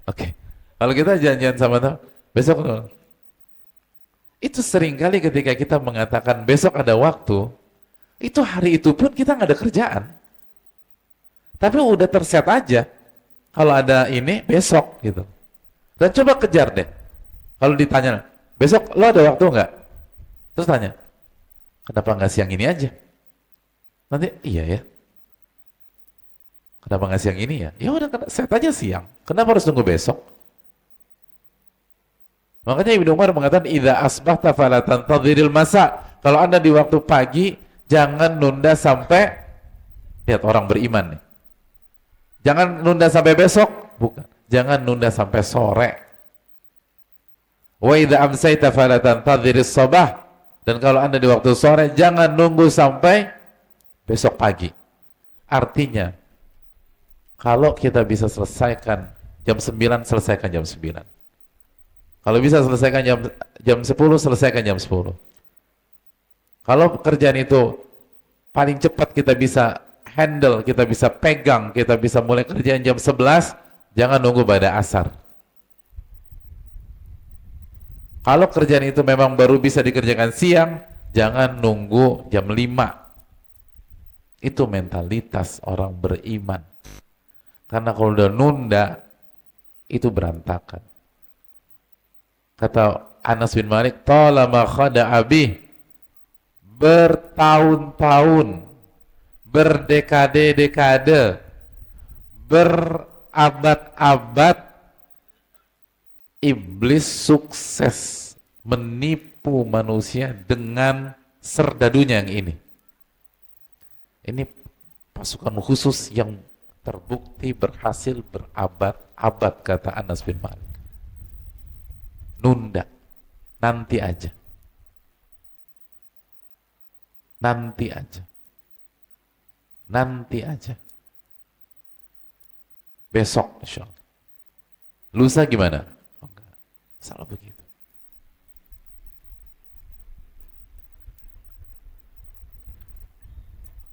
[SPEAKER 3] Oke. Kalau kita janjian sama teman, besok itu seringkali ketika kita mengatakan besok ada waktu, itu hari itu pun kita nggak ada kerjaan. Tapi udah terset aja. Kalau ada ini besok gitu. Dan coba kejar deh. Kalau ditanya, besok lo ada waktu nggak? Terus tanya, kenapa nggak siang ini aja? Nanti iya ya. Kenapa nggak siang ini ya? Ya udah set aja siang. Kenapa harus tunggu besok? Makanya Ibnu Umar mengatakan, idza asbahta fala tantadhiril masa. Kalau Anda di waktu pagi, jangan nunda sampai, lihat orang beriman nih. Jangan nunda sampai besok, bukan. Jangan nunda sampai sore. Wa idza amsayta fala tantadhiris sabah. Dan kalau Anda di waktu sore, jangan nunggu sampai besok pagi. Artinya, kalau kita bisa selesaikan jam 9, selesaikan jam 9. Kalau bisa selesaikan jam 10, selesaikan jam 10. Kalau pekerjaan itu paling cepat kita bisa handle, kita bisa pegang, kita bisa mulai kerjaan jam 11, jangan nunggu pada asar. Kalau kerjaan itu memang baru bisa dikerjakan siang, jangan nunggu jam 5. Itu mentalitas orang beriman. Karena kalau udah nunda, itu berantakan. Kata Anas bin Malik, talama khada abi, bertahun-tahun, berdekade-dekade, berabad-abad, iblis sukses menipu manusia dengan serdadunya yang ini. Ini pasukan khusus yang terbukti berhasil berabad-abad, kata Anas bin Malik. Nunda, nanti aja. Nanti aja. Nanti aja. Besok insya Allah. Lusa gimana? Oh, enggak. Salah begitu.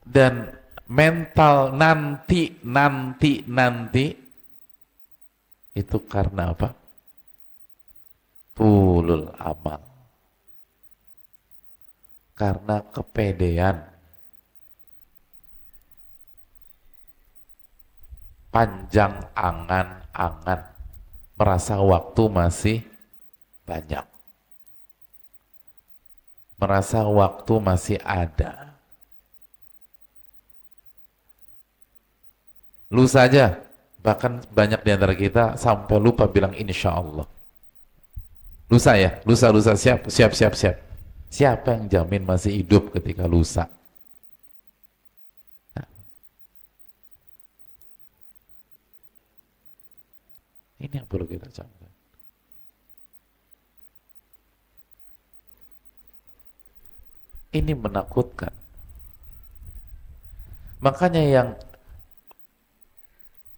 [SPEAKER 3] Dan mental nanti itu karena apa? Tulul amal. Karena kepedean. Panjang angan-angan. Merasa waktu masih banyak. Merasa waktu masih ada. Lu saja, bahkan banyak di antara kita sampai lupa bilang insya Allah. Lusa ya, lusa siap. Siapa yang jamin masih hidup ketika lusa? Nah. Ini yang perlu kita camkan. Ini menakutkan. Makanya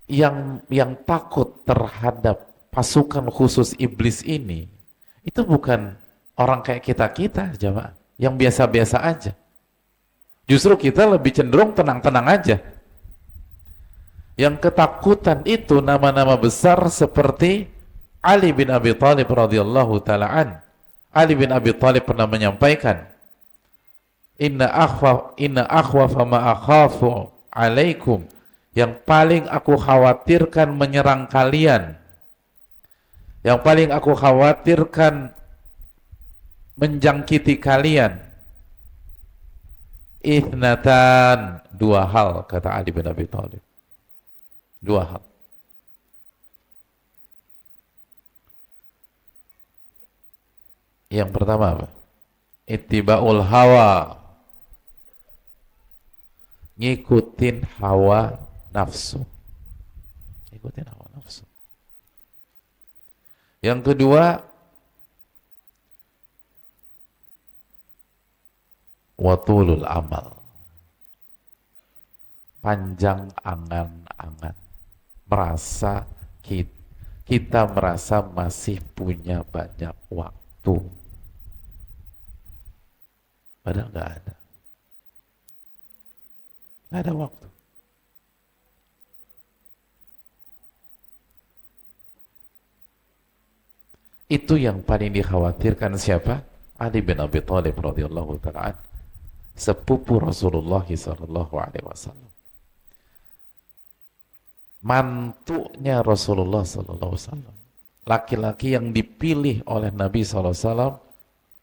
[SPEAKER 3] yang takut terhadap pasukan khusus iblis ini, itu bukan orang kayak kita jamaah, yang biasa-biasa aja. Justru kita lebih cenderung tenang-tenang aja. Yang ketakutan itu nama-nama besar seperti Ali bin Abi Thalib radhiyallahu ta'ala an, Ali bin Abi Thalib pernah menyampaikan, Inna akhwafa ma akhafu alaikum, yang paling aku khawatirkan menyerang kalian, yang paling aku khawatirkan menjangkiti kalian, ithnatan, dua hal, kata Ali bin Abi Thalib. Dua hal. Yang pertama apa? Ittiba'ul hawa, ngikutin hawa nafsu. Ngikutin hawa nafsu. Yang kedua, watulul amal, panjang angan-angan, merasa kita merasa masih punya banyak waktu, padahal nggak ada waktu. Itu yang paling dikhawatirkan siapa? Ali bin Abi Thalib radhiyallahu ta'ala, sepupu Rasulullah sallallahu alaihi wasallam, mantunya Rasulullah sallallahu alaihi wasallam, laki-laki yang dipilih oleh Nabi sallallahu alaihi wasallam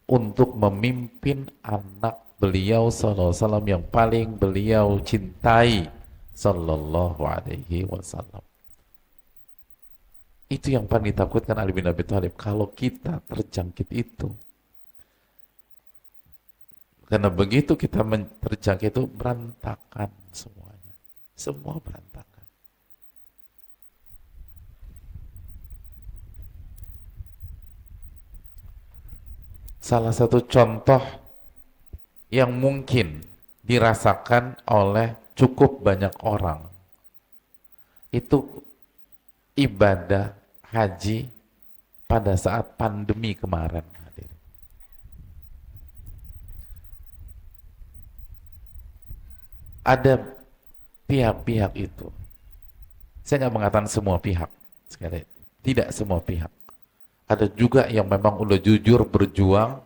[SPEAKER 3] untuk memimpin anak beliau sallallahu alaihi wasallam yang paling beliau cintai sallallahu alaihi wasallam. Itu yang paling ditakutkan Ali bin Abi Thalib, kalau kita terjangkit itu. Karena begitu kita terjangkit itu, berantakan semuanya. Semua berantakan. Salah satu contoh yang mungkin dirasakan oleh cukup banyak orang, itu ibadah haji pada saat pandemi kemarin. Ada pihak-pihak itu, saya nggak mengatakan semua pihak, sekali, tidak semua pihak. Ada juga yang memang udah jujur berjuang,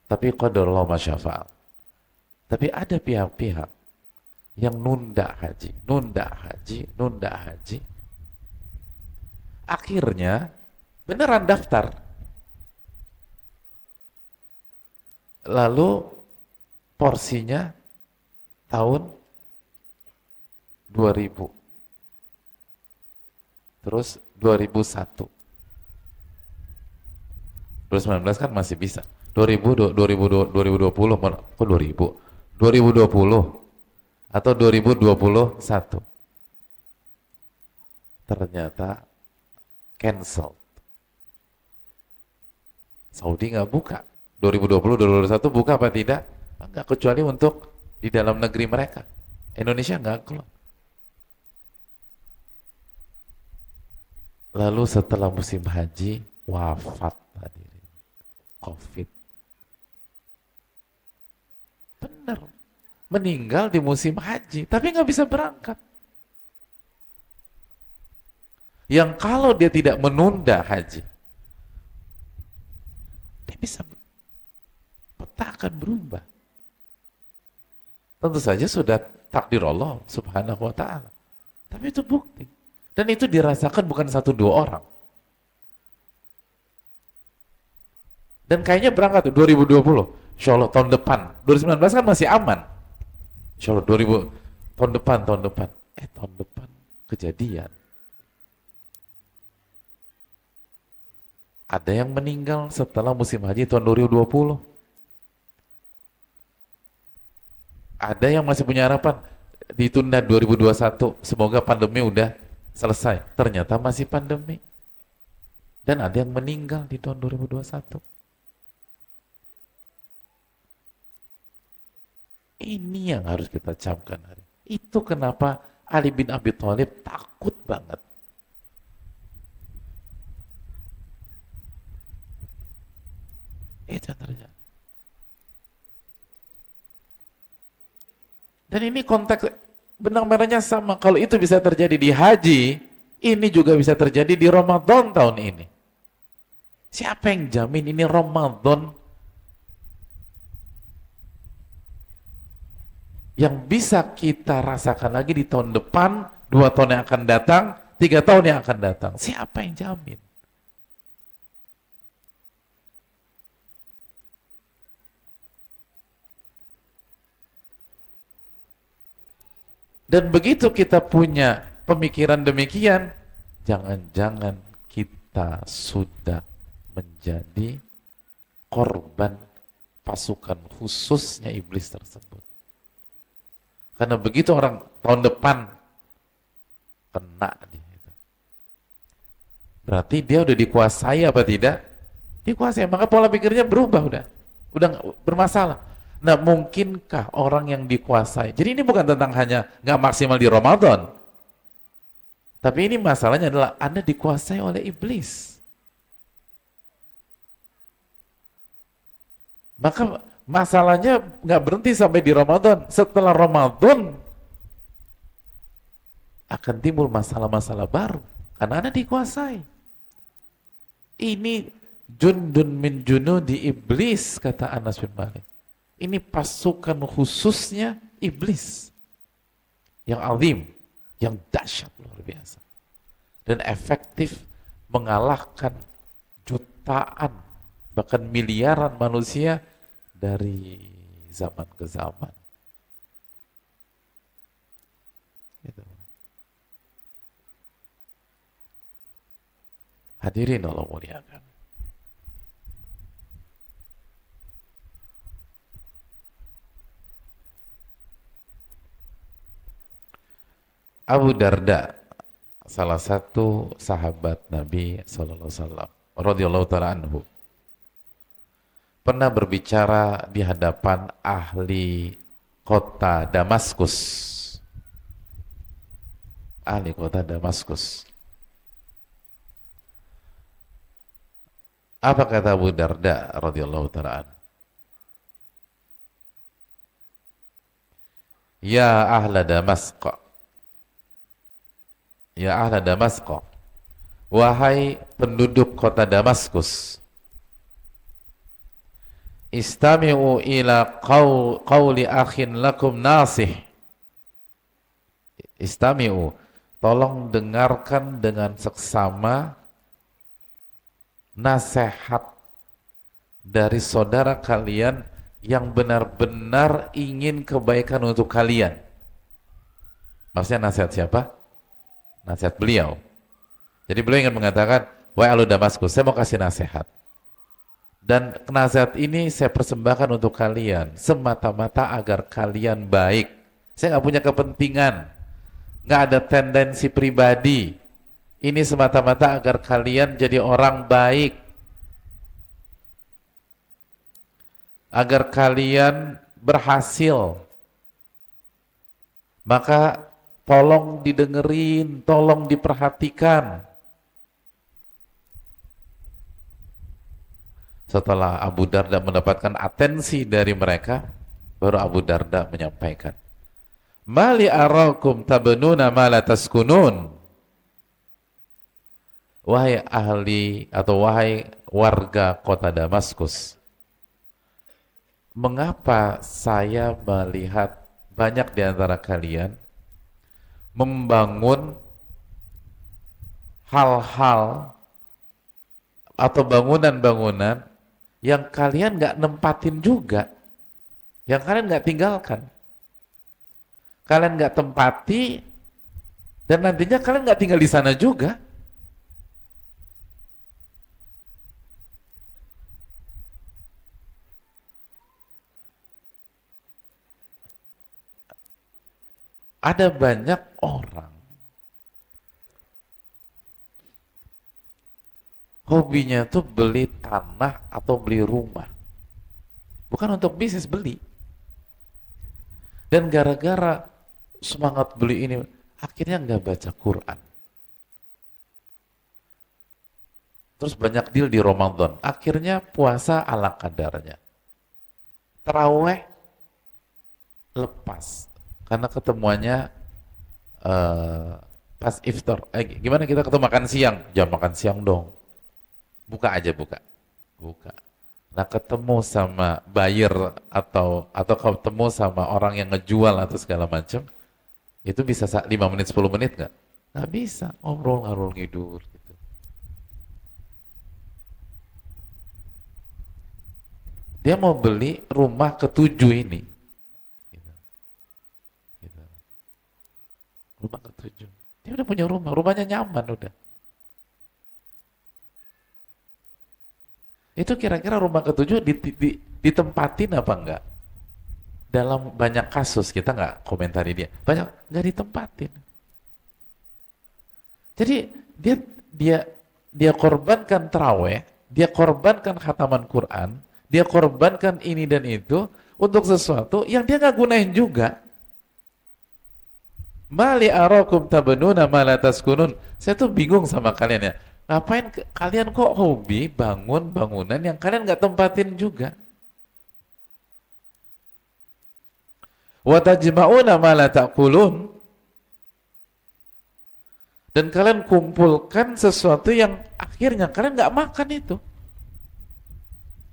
[SPEAKER 3] tapi qadarullah ma syafa'al. Tapi ada pihak-pihak yang nunda haji. Akhirnya beneran daftar. Lalu porsinya tahun 2000, terus 2001, 2019 kan masih bisa, 2020, kok 2020 atau 2021, ternyata cancel. Saudi nggak buka. 2020, 2021 buka apa tidak? Enggak, kecuali untuk di dalam negeri mereka. Indonesia nggak keluar. Lalu setelah musim haji, wafat hadirin, COVID. Benar, meninggal di musim haji, tapi nggak bisa berangkat. Yang kalau dia tidak menunda haji, dia bisa, peta akan berubah. Tentu saja sudah takdir Allah subhanahu wa ta'ala. Tapi itu bukti. Dan itu dirasakan bukan 1-2 orang. Dan kayaknya berangkat tuh 2020. Insya Allah tahun depan. 2019 kan masih aman. Insya Allah 2000, tahun depan. Tahun depan kejadian. Ada yang meninggal setelah musim haji tahun 2020. Ada yang masih punya harapan ditunda 2021, semoga pandemi udah selesai. Ternyata masih pandemi. Dan ada yang meninggal di tahun 2021. Ini yang harus kita camkan hari. Itu kenapa Ali bin Abi Thalib takut banget. Itu yang terjadi. Dan ini konteks benang merahnya sama. Kalau itu bisa terjadi di haji, ini juga bisa terjadi di Ramadan tahun ini. Siapa yang jamin ini Ramadan yang bisa kita rasakan lagi di tahun depan, 2 tahun yang akan datang, 3 tahun yang akan datang? Siapa yang jamin? Dan begitu kita punya pemikiran demikian, jangan-jangan kita sudah menjadi korban pasukan khususnya iblis tersebut. Karena begitu orang tahun depan kena dia itu. Berarti dia udah dikuasai apa tidak? Dikuasai, maka pola pikirnya berubah udah nggak bermasalah. Nah, mungkinkah orang yang dikuasai? Jadi ini bukan tentang hanya nggak maksimal di Ramadan. Tapi ini masalahnya adalah Anda dikuasai oleh iblis. Maka masalahnya nggak berhenti sampai di Ramadan. Setelah Ramadan akan timbul masalah-masalah baru karena Anda dikuasai. Ini jundun min junudi iblis, kata Anas bin Malik. Ini pasukan khususnya iblis yang azim, yang dahsyat luar biasa, dan efektif mengalahkan jutaan bahkan miliaran manusia dari zaman ke zaman. Gitu. Hadirin Allah muliakan. Abu Darda, salah satu sahabat Nabi Sallallahu Alaihi Wasallam, radhiyallahu taala anhu, pernah berbicara di hadapan ahli kota Damaskus. Ahli kota Damaskus. Apa kata Abu Darda radhiyallahu taala anhu? Ya ahla Damasq, ya ahla Damasq, wahai penduduk kota Damaskus, istami'u ila qawli akhin lakum nasih. Istami'u, tolong dengarkan dengan seksama nasihat dari saudara kalian yang benar-benar ingin kebaikan untuk kalian. Maksudnya nasihat siapa? Nasihat beliau. Jadi beliau ingin mengatakan, wahai ahlu Damaskus, saya mau kasih nasihat. Dan nasihat ini saya persembahkan untuk kalian semata-mata agar kalian baik. Saya nggak punya kepentingan, nggak ada tendensi pribadi. Ini semata-mata agar kalian jadi orang baik, agar kalian berhasil. Maka tolong didengerin, tolong diperhatikan. Setelah Abu Darda mendapatkan atensi dari mereka, baru Abu Darda menyampaikan, Mali arakum tabnuna ma la taskunun. Wahai ahli atau wahai warga kota Damaskus, mengapa saya melihat banyak di antara kalian membangun hal-hal atau bangunan-bangunan yang kalian nggak nempatin juga, yang kalian nggak tinggalkan, kalian nggak tempati, dan nantinya kalian nggak tinggal di sana juga. Ada banyak orang hobinya tuh beli tanah atau beli rumah, bukan untuk bisnis, beli. Dan gara-gara semangat beli ini, akhirnya nggak baca Quran. Terus banyak deal di Ramadan, akhirnya puasa ala kadarnya. Taraweh lepas, karena ketemuannya pas iftar. Gimana kita ketemu makan siang? Jam makan siang dong. Buka aja, buka. Buka. Nah, ketemu sama buyer atau ketemu sama orang yang ngejual atau segala macam, itu bisa 5 menit 10 menit nggak? Nggak bisa, ngobrol ngarul ngidur gitu. Dia mau beli rumah ke-7 ini. Gitu. Gitu. Rumah ke-7. Dia udah punya rumah, rumahnya nyaman udah. Itu kira-kira rumah ke-7 ditempatin apa enggak? Dalam banyak kasus, kita nggak komentari dia, banyak nggak ditempatin. Jadi dia korbankan taraweh, dia korbankan khataman Quran, dia korbankan ini dan itu untuk sesuatu yang dia nggak gunain juga. Mali arakum tabenuna ma la taskunun. Saya tuh bingung sama kalian ya. Ngapain kalian kok hobi bangun bangunan yang kalian nggak tempatin juga? Wa tajma'una ma la ta'kulun. Dan kalian kumpulkan sesuatu yang akhirnya kalian nggak makan itu.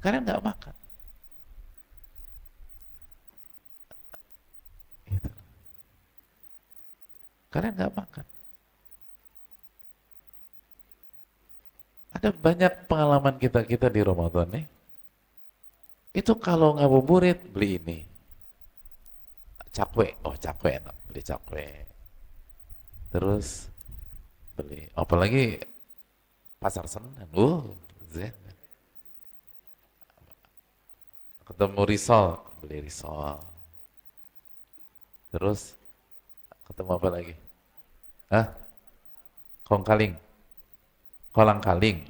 [SPEAKER 3] Kalian nggak makan. Gitu. Kalian nggak makan. Ada banyak pengalaman kita di Ramadan nih. Itu kalau ngabuburit beli ini. Cakwe, oh cakwe enak, beli cakwe. Terus beli, apalagi pasar Senen, zen. Ketemu risol, beli risol. Terus ketemu apa lagi? Kong kaling, kolang kaling.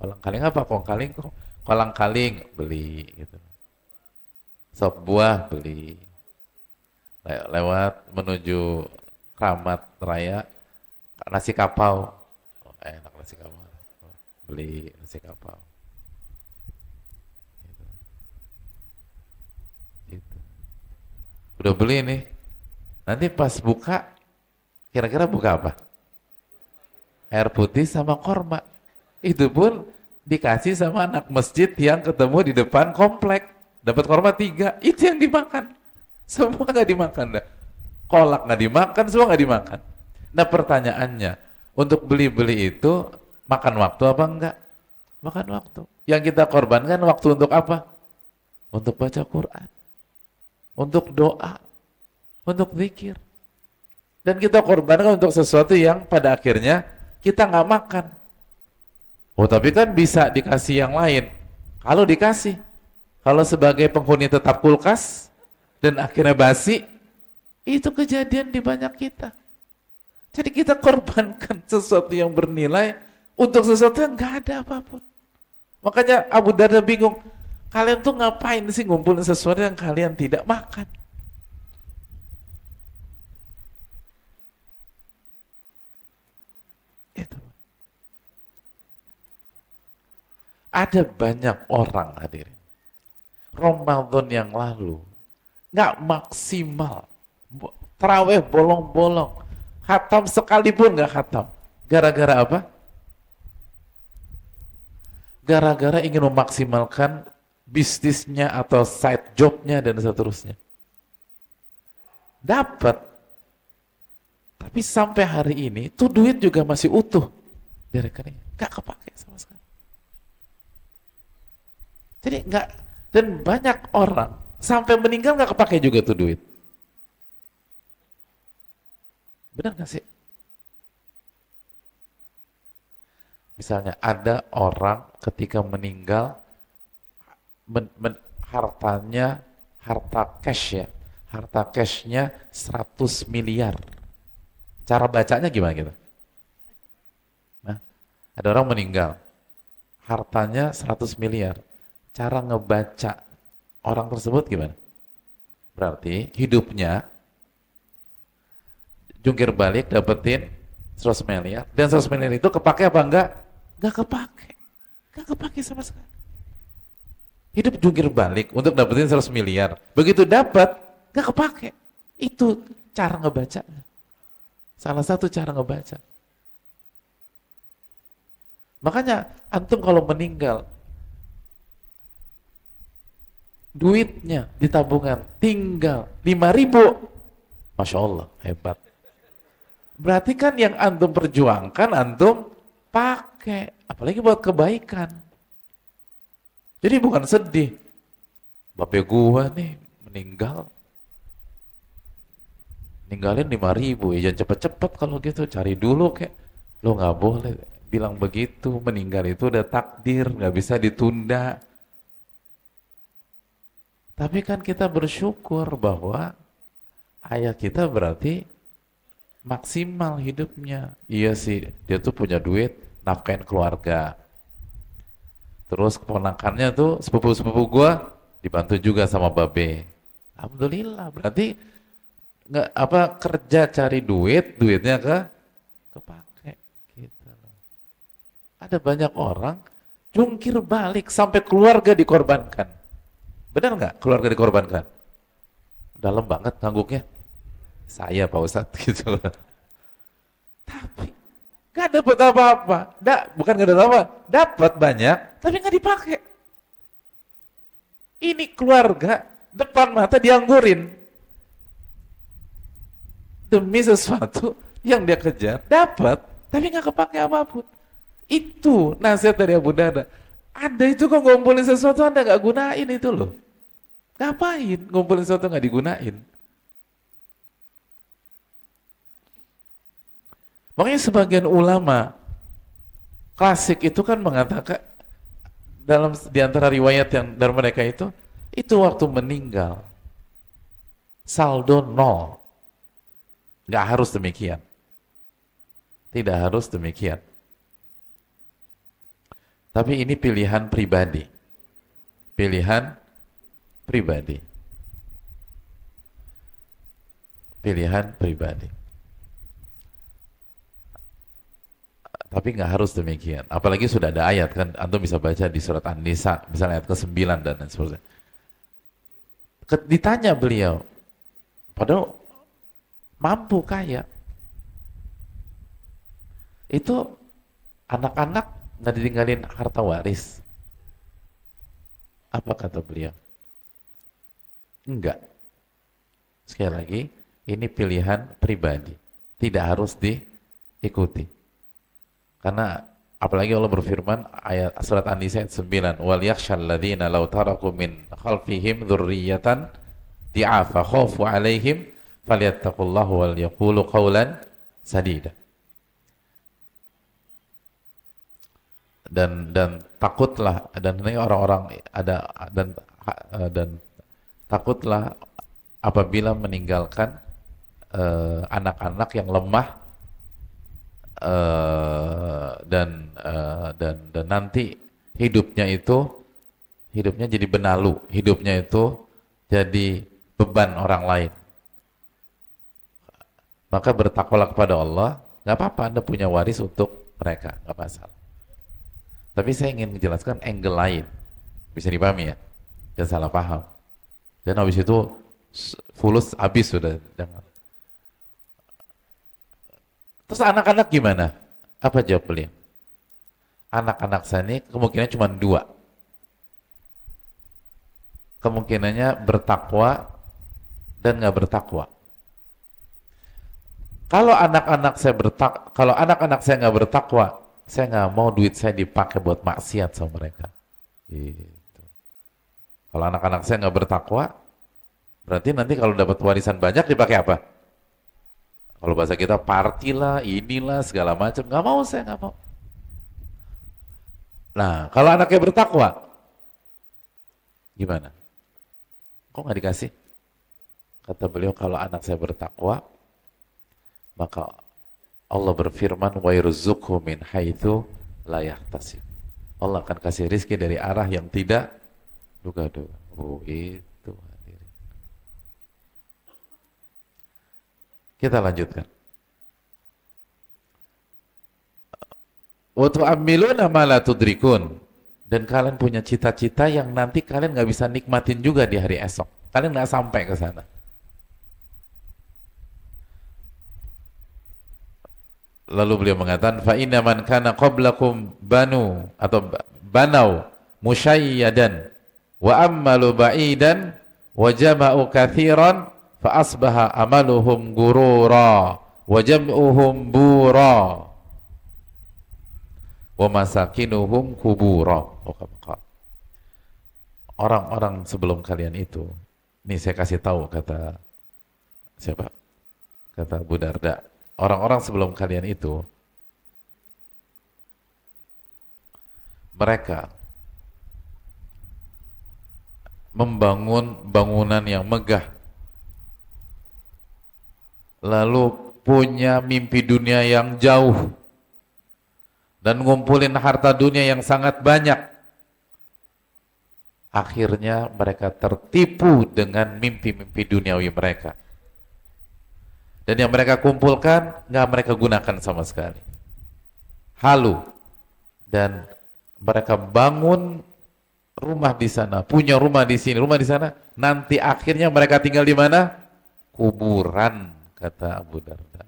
[SPEAKER 3] Kolang kaling apa? Kong kaling, kolang kaling beli gitu. Sop buah beli. Lewat menuju Kramat Raya, nasi kapau, enak nasi kapau, beli nasi kapau. Gitu. Udah beli nih, nanti pas buka, kira-kira buka apa? Air putih sama korma. Itu pun dikasih sama anak masjid yang ketemu di depan komplek, dapat korma 3, itu yang dimakan. Semua nggak dimakan dah. Kolak nggak dimakan, semua nggak dimakan. Nah pertanyaannya, untuk beli-beli itu makan waktu apa enggak? Makan waktu. Yang kita korbankan waktu untuk apa? Untuk baca Quran, untuk doa, untuk zikir. Dan kita korbankan untuk sesuatu yang pada akhirnya kita nggak makan. Oh tapi kan bisa dikasih yang lain. Kalau dikasih, kalau sebagai penghuni tetap kulkas, dan akhirnya basi, itu kejadian di banyak kita. Jadi kita korbankan sesuatu yang bernilai untuk sesuatu yang nggak ada apapun. Makanya Abu Darda bingung, kalian tuh ngapain sih ngumpulin sesuatu yang kalian tidak makan? Itu. Ada banyak orang hadirin. Ramadan yang lalu nggak maksimal, taraweh bolong-bolong, khatam sekalipun nggak khatam. Gara-gara apa? Gara-gara ingin memaksimalkan bisnisnya atau side jobnya dan seterusnya. Dapat, tapi sampai hari ini tuh duit juga masih utuh di rekening, nggak kepake sama sekali. Jadi nggak, dan banyak orang sampai meninggal nggak kepake juga tuh duit. Benar nggak sih? Misalnya ada orang ketika meninggal, hartanya, harta cash ya, harta cashnya 100 miliar. Cara bacanya gimana gitu? Nah, ada orang meninggal, hartanya 100 miliar. Cara ngebaca orang tersebut gimana? Berarti hidupnya jungkir balik dapetin 100 miliar, dan 100 miliar itu kepake apa enggak? Enggak kepake. Enggak kepake sama sekali. Hidup jungkir balik untuk dapetin 100 miliar. Begitu dapat, enggak kepake. Itu cara ngebacanya. Salah satu cara ngebaca. Makanya antum kalau meninggal, duitnya di tabungan tinggal 5.000, Masya Allah, hebat. Berarti kan yang antum perjuangkan, antum pakai, apalagi buat kebaikan. Jadi bukan sedih, bapak gua nih meninggal, ninggalin 5.000, ya jangan cepet-cepet kalau gitu, cari dulu kek. Lo nggak boleh bilang begitu, meninggal itu udah takdir, nggak bisa ditunda. Tapi kan kita bersyukur bahwa ayah kita berarti maksimal hidupnya. Iya sih, dia tuh punya duit, nafkain keluarga. Terus keponakannya tuh, sepupu-sepupu gua dibantu juga sama babe. Alhamdulillah, berarti nggak apa kerja cari duit, duitnya kepake gitu loh. Ada banyak orang jungkir balik sampai keluarga dikorbankan. Benar nggak keluarga dikorbankan? Dalam banget ngangguknya. Saya Pak Ustadz gitu loh. Tapi nggak dapat apa-apa. Bukan nggak dapat apa, dapat banyak, tapi nggak dipakai. Ini keluarga depan mata dianggurin demi sesuatu yang dia kejar, dapat, tapi nggak kepake apapun. Itu nasihat dari Abu Darda. Ada itu kok ngumpulin sesuatu Anda nggak gunain itu loh. Ngapain ngumpulin sesuatu nggak digunain? Makanya sebagian ulama klasik itu kan mengatakan dalam di antara riwayat yang dari mereka itu waktu meninggal saldo 0. Nggak harus demikian. Tidak harus demikian. Tapi ini pilihan pribadi. Pilihan pribadi. Pilihan pribadi. Tapi nggak harus demikian. Apalagi sudah ada ayat kan, antum bisa baca di surat An-Nisa, misalnya ayat ke-9 dan lain sebagainya. Ditanya beliau, padahal mampu kaya, itu anak-anak nggak ditinggalin harta waris. Apa kata beliau? Enggak. Sekali lagi, ini pilihan pribadi, tidak harus diikuti. Karena apalagi Allah berfirman ayat surat An-Nisa ayat 9, wal yakhshal ladzina law taraku min khalfihim dzurriyyatan di'afa khafu 'alaihim falyattaqullahu wal yaqulu qawlan sadida. Dan takutlah, dan ini orang-orang ada dan takutlah apabila meninggalkan anak-anak yang lemah dan nanti hidupnya jadi benalu, hidupnya itu jadi beban orang lain. Maka bertakwalah kepada Allah, nggak apa-apa Anda punya waris untuk mereka, nggak masalah. Tapi saya ingin menjelaskan angle lain, bisa dipahami ya, jangan salah paham. Dan habis itu fulus habis sudah, jangan. Terus anak-anak gimana? Apa jawab beliau? Anak-anak saya ini kemungkinan cuma 2. Kemungkinannya bertakwa dan nggak bertakwa. Kalau anak-anak saya nggak bertakwa, saya nggak mau duit saya dipakai buat maksiat sama mereka. Gitu. Kalau anak-anak saya nggak bertakwa, berarti nanti kalau dapat warisan banyak dipakai apa? Kalau bahasa kita party lah, inilah segala macam, nggak mau, saya nggak mau. Nah, kalau anaknya bertakwa, gimana? Kok nggak dikasih? Kata beliau, kalau anak saya bertakwa, maka Allah berfirman, wa yarzuqhu min haitsu la yahtasib. Allah akan kasih rizki dari arah yang tidak duga-duga. Oh, itu hadirin. Kita lanjutkan. Wa tu'ammiluna ma la tudrikun. Dan kalian punya cita-cita yang nanti kalian nggak bisa nikmatin juga di hari esok. Kalian nggak sampai ke sana. lalu beliau mengatakan, fa inna man kana qablakum banu atau banau musyayyadan wa ammalu ba'idan wa jama'u kathiran fa asbaha amaluhum gurura wa jam'uhum bura wa masakinuhum kubura. Orang-orang sebelum kalian itu, ini saya kasih tahu, kata siapa? Kata Abu Darda, orang-orang sebelum kalian itu, mereka membangun bangunan yang megah, lalu punya mimpi dunia yang jauh, dan ngumpulin harta dunia yang sangat banyak. Akhirnya mereka tertipu dengan mimpi-mimpi duniawi mereka. Dan yang mereka kumpulkan, nggak mereka gunakan sama sekali. Halu. Dan mereka bangun rumah di sana, punya rumah di sini, rumah di sana. Nanti akhirnya mereka tinggal di mana? Kuburan, kata Abu Darda.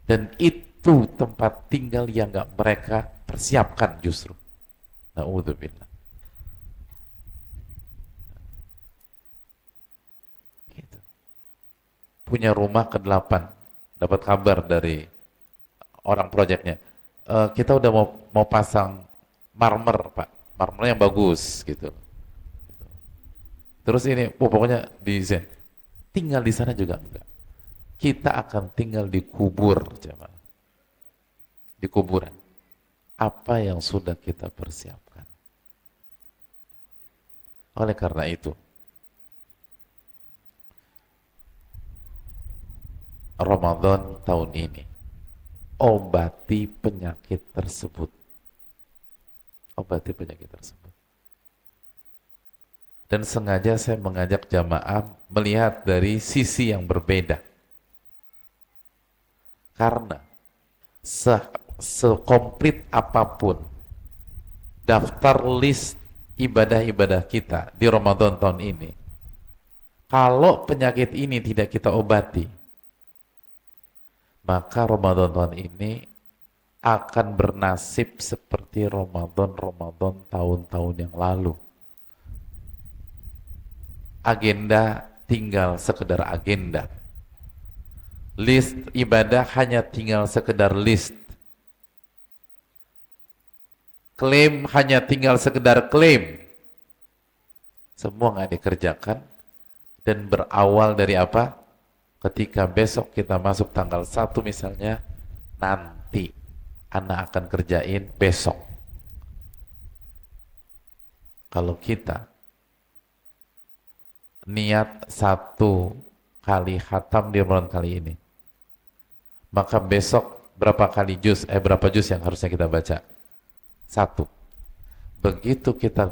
[SPEAKER 3] Dan itu tempat tinggal yang nggak mereka persiapkan justru. Na'udzubillah. Punya rumah ke-8, dapat kabar dari orang proyeknya, kita udah mau pasang marmer, Pak, marmer yang bagus gitu. Terus ini pokoknya desain, tinggal di sana juga enggak, kita akan tinggal di kubur, jemaah, di kuburan. Apa yang sudah kita persiapkan? Oleh karena itu, Ramadan tahun ini obati penyakit tersebut. Obati penyakit tersebut. Dan sengaja saya mengajak jamaah melihat dari sisi yang berbeda. Karena sekomplit apapun daftar list ibadah-ibadah kita di Ramadan tahun ini, kalau penyakit ini tidak kita obati, maka Ramadan tahun ini akan bernasib seperti Ramadan tahun-tahun yang lalu. Agenda tinggal sekedar agenda. List ibadah hanya tinggal sekedar list. Klaim hanya tinggal sekedar klaim. Semua nggak dikerjakan, dan berawal dari apa? Ketika besok kita masuk tanggal 1 misalnya, nanti anak akan kerjain besok. Kalau kita niat 1 kali khatam di Ramadan kali ini, maka besok berapa juz yang harusnya kita baca? 1. Begitu kita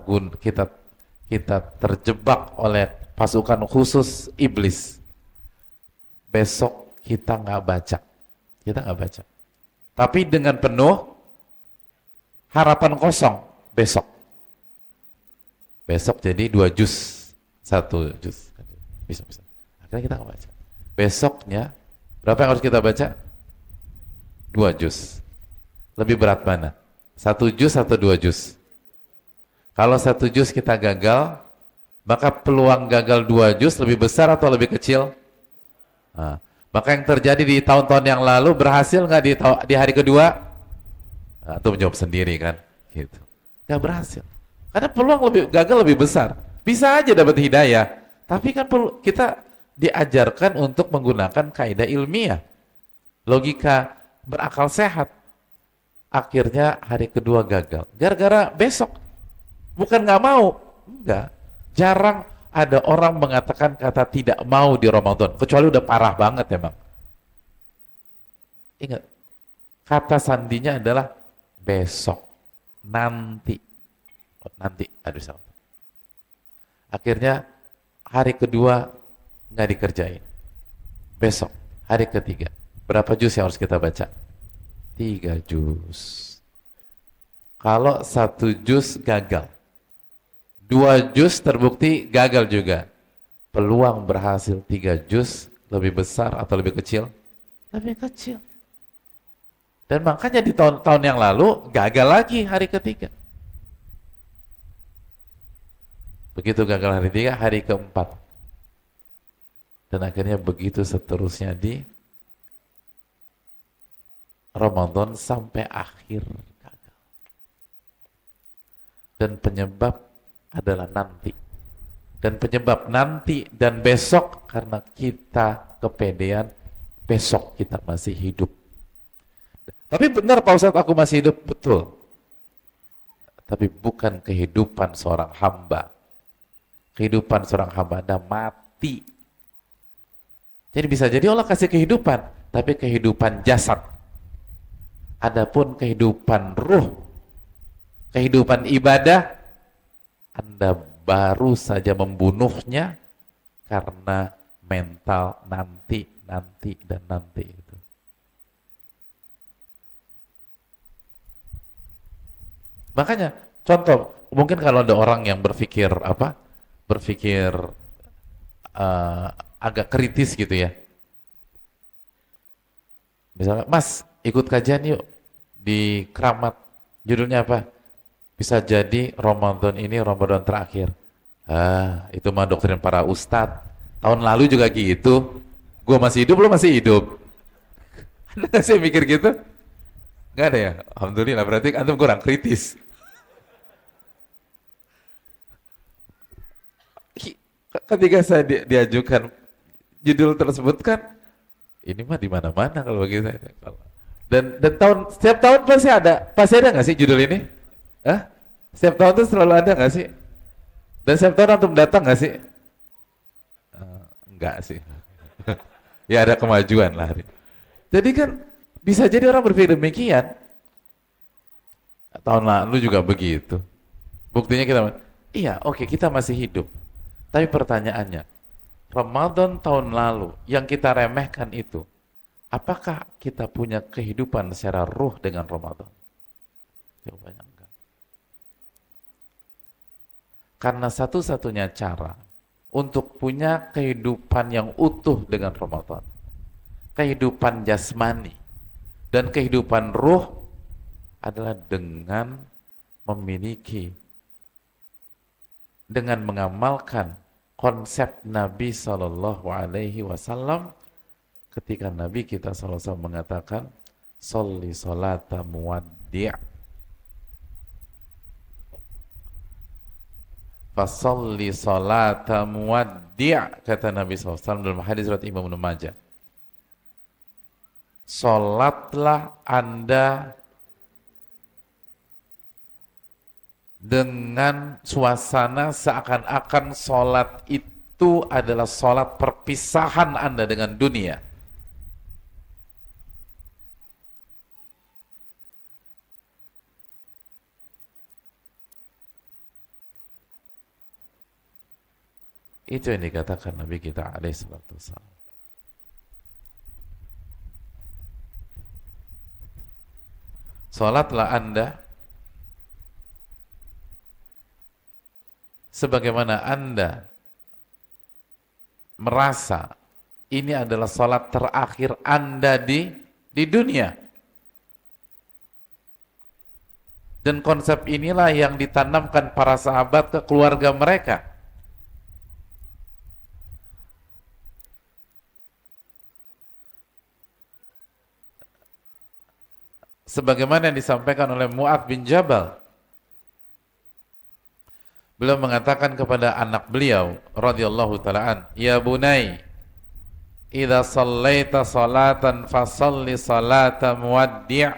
[SPEAKER 3] terjebak oleh pasukan khusus iblis, besok kita nggak baca, tapi dengan penuh harapan kosong. Besok jadi 2 juz, 1 juz, bisa. Akhirnya kita nggak baca. Besoknya berapa yang harus kita baca? 2 juz. Lebih berat mana? 1 juz atau 2 juz? Kalau 1 juz kita gagal, maka peluang gagal 2 juz lebih besar atau lebih kecil? Nah, maka yang terjadi di tahun-tahun yang lalu berhasil nggak di hari kedua? Nah, itu menjawab sendiri kan, gitu. Nggak berhasil, karena peluang gagal lebih besar. Bisa aja dapat hidayah, tapi kan kita diajarkan untuk menggunakan kaidah ilmiah, logika berakal sehat. Akhirnya hari kedua gagal, gara-gara besok. Bukan nggak mau, enggak. Jarang ada orang mengatakan kata tidak mau di Ramadan, kecuali udah parah banget emang. Ingat, kata sandinya adalah besok, nanti. Aduh salah. Akhirnya hari kedua nggak dikerjain. Besok, hari ketiga, berapa juz yang harus kita baca? 3 juz. Kalau 1 juz gagal, 2 juz terbukti gagal juga, peluang berhasil 3 juz lebih besar atau lebih kecil? Lebih kecil. Dan makanya di tahun-tahun yang lalu gagal lagi hari ketiga. Begitu gagal hari ketiga, hari keempat. Dan akhirnya begitu seterusnya di Ramadan sampai akhir gagal. Dan penyebab adalah nanti. Dan penyebab nanti dan besok karena kita kepedean besok kita masih hidup. Tapi benar Pak Ustadz aku masih hidup, betul. Tapi bukan kehidupan seorang hamba. Kehidupan seorang hamba Anda mati. Jadi bisa jadi Allah kasih kehidupan, tapi kehidupan jasad. Adapun kehidupan ruh, kehidupan ibadah, Anda baru saja membunuhnya karena mental nanti dan nanti itu. Makanya contoh, mungkin kalau ada orang yang berpikir agak kritis gitu ya. Misalnya, Mas ikut kajian yuk di Keramat, judulnya apa? Bisa jadi Ramadan ini Ramadan terakhir. Itu mah doktrin para ustadz. Tahun lalu juga gitu. Gue masih hidup, lo masih hidup. Ada nggak sih mikir gitu? Nggak ada ya? Alhamdulillah, berarti antum kurang kritis. Ketika saya diajukan judul tersebut kan, ini mah di mana-mana kalau bagi saya. Dan setiap tahun pasti ada nggak sih judul ini? Setiap tahun tuh selalu ada nggak sih? Dan setiap tahun antum datang nggak sih? Enggak sih. Ya ada kemajuan lah. Jadi kan bisa jadi orang berpikir demikian. Tahun lalu juga begitu. Buktinya iya oke, kita masih hidup. Tapi pertanyaannya, Ramadan tahun lalu yang kita remehkan itu, apakah kita punya kehidupan secara ruh dengan Ramadan? Jawabannya enggak. Karena satu-satunya cara untuk punya kehidupan yang utuh dengan Ramadan, kehidupan jasmani dan kehidupan ruh adalah dengan mengamalkan konsep Nabi Sallallahu Alaihi Wasallam ketika Nabi kita SAW mengatakan sholli sholata muwaddi' fasolli sholata muwaddi' kata Nabi SAW dalam hadis riwayat Imam Ibnu Majah, sholatlah Anda dengan suasana seakan-akan sholat itu adalah sholat perpisahan Anda dengan dunia. Itu yang dikatakan Nabi kita alaihi salatu wassalam. Sholatlah Anda sebagaimana Anda merasa ini adalah sholat terakhir Anda di dunia. Dan konsep inilah yang ditanamkan para sahabat ke keluarga mereka. Sebagaimana yang disampaikan oleh Mu'adz bin Jabal. Beliau mengatakan kepada anak beliau radhiyallahu ta'ala an, "Ya bunai, idza shallaita salatan fasalli salata muwaddi',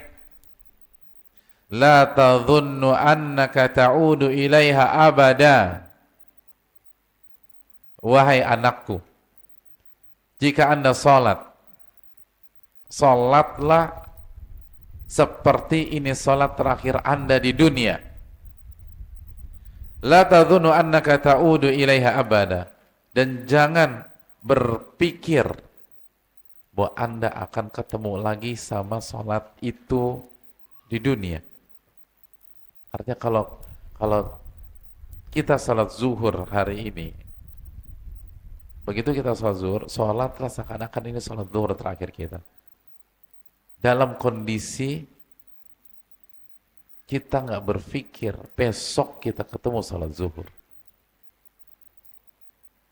[SPEAKER 3] la tadhunnu annaka ta'udu ilaiha abada." Wahai anakku, jika Anda salatlah seperti ini salat terakhir Anda di dunia. La tadhunnu annaka ta'udu ilaiha abada, dan jangan berpikir bahwa Anda akan ketemu lagi sama sholat itu di dunia. Artinya kalau kita sholat zuhur hari ini, begitu kita sholat zuhur, sholatlah seakan-akan ini sholat zuhur terakhir kita. dalam kondisi kita nggak berpikir besok kita ketemu salat zuhur.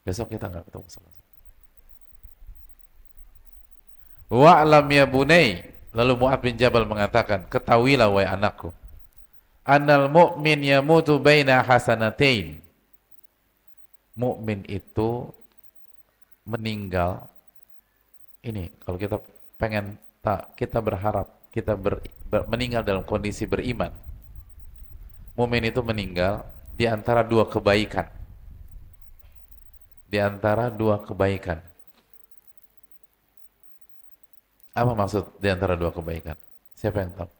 [SPEAKER 3] Besok kita nggak ketemu salat zuhur. Wa'lam ya bunai. Lalu Mu'adz bin Jabal mengatakan, ketahuilah wahai anakku, annal mu'min yamutu baina hasanatain. Mukmin itu meninggal. Ini kalau kita pengen kita berharap kita meninggal dalam kondisi beriman. Mukmin itu meninggal di antara dua kebaikan. Di antara dua kebaikan. Apa maksud di antara dua kebaikan? Siapa yang tahu?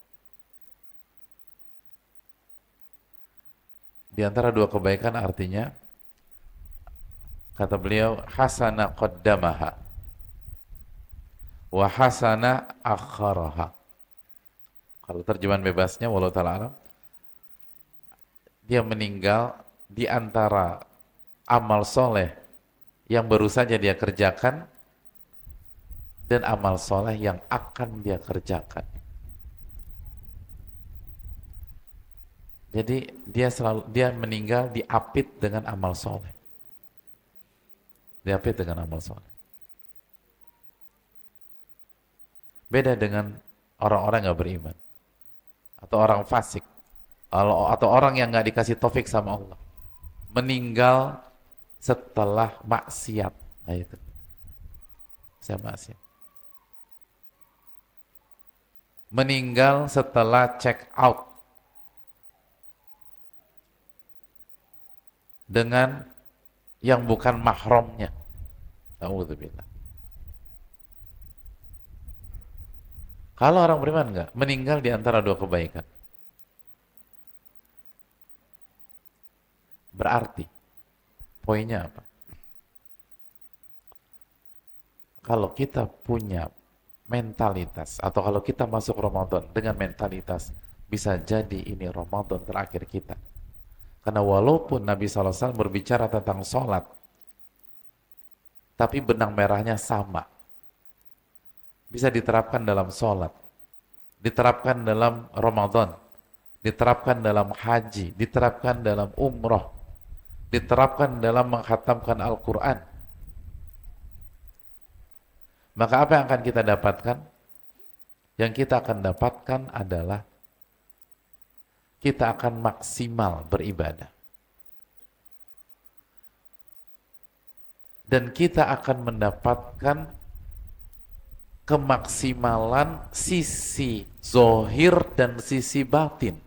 [SPEAKER 3] Di antara dua kebaikan artinya, kata beliau, hasana qaddamaha wa hasana akharaha. Kalau terjemahan bebasnya, wallahu ta'ala alam, dia meninggal di antara amal soleh yang baru saja dia kerjakan dan amal soleh yang akan dia kerjakan. Jadi dia meninggal diapit dengan amal soleh. Diapit dengan amal soleh. Beda dengan orang-orang yang nggak beriman atau orang fasik atau orang yang nggak dikasih taufik sama Allah, meninggal setelah maksiat. Nah itu, saya maksiat. Meninggal setelah check out dengan yang bukan mahramnya. Na'udzubillah. Kalau orang beriman enggak, meninggal di antara dua kebaikan. Berarti poinnya apa? Kalau kita punya mentalitas atau kalau kita masuk Ramadan dengan mentalitas bisa jadi ini Ramadan terakhir kita. Karena walaupun Nabi SAW berbicara tentang sholat, tapi benang merahnya sama. Bisa diterapkan dalam sholat, diterapkan dalam Ramadan, diterapkan dalam haji, diterapkan dalam umroh, diterapkan dalam menghatamkan Al-Quran. Maka apa yang akan kita dapatkan? Yang kita akan dapatkan adalah kita akan maksimal beribadah. Dan kita akan mendapatkan kemaksimalan sisi zohir dan sisi batin.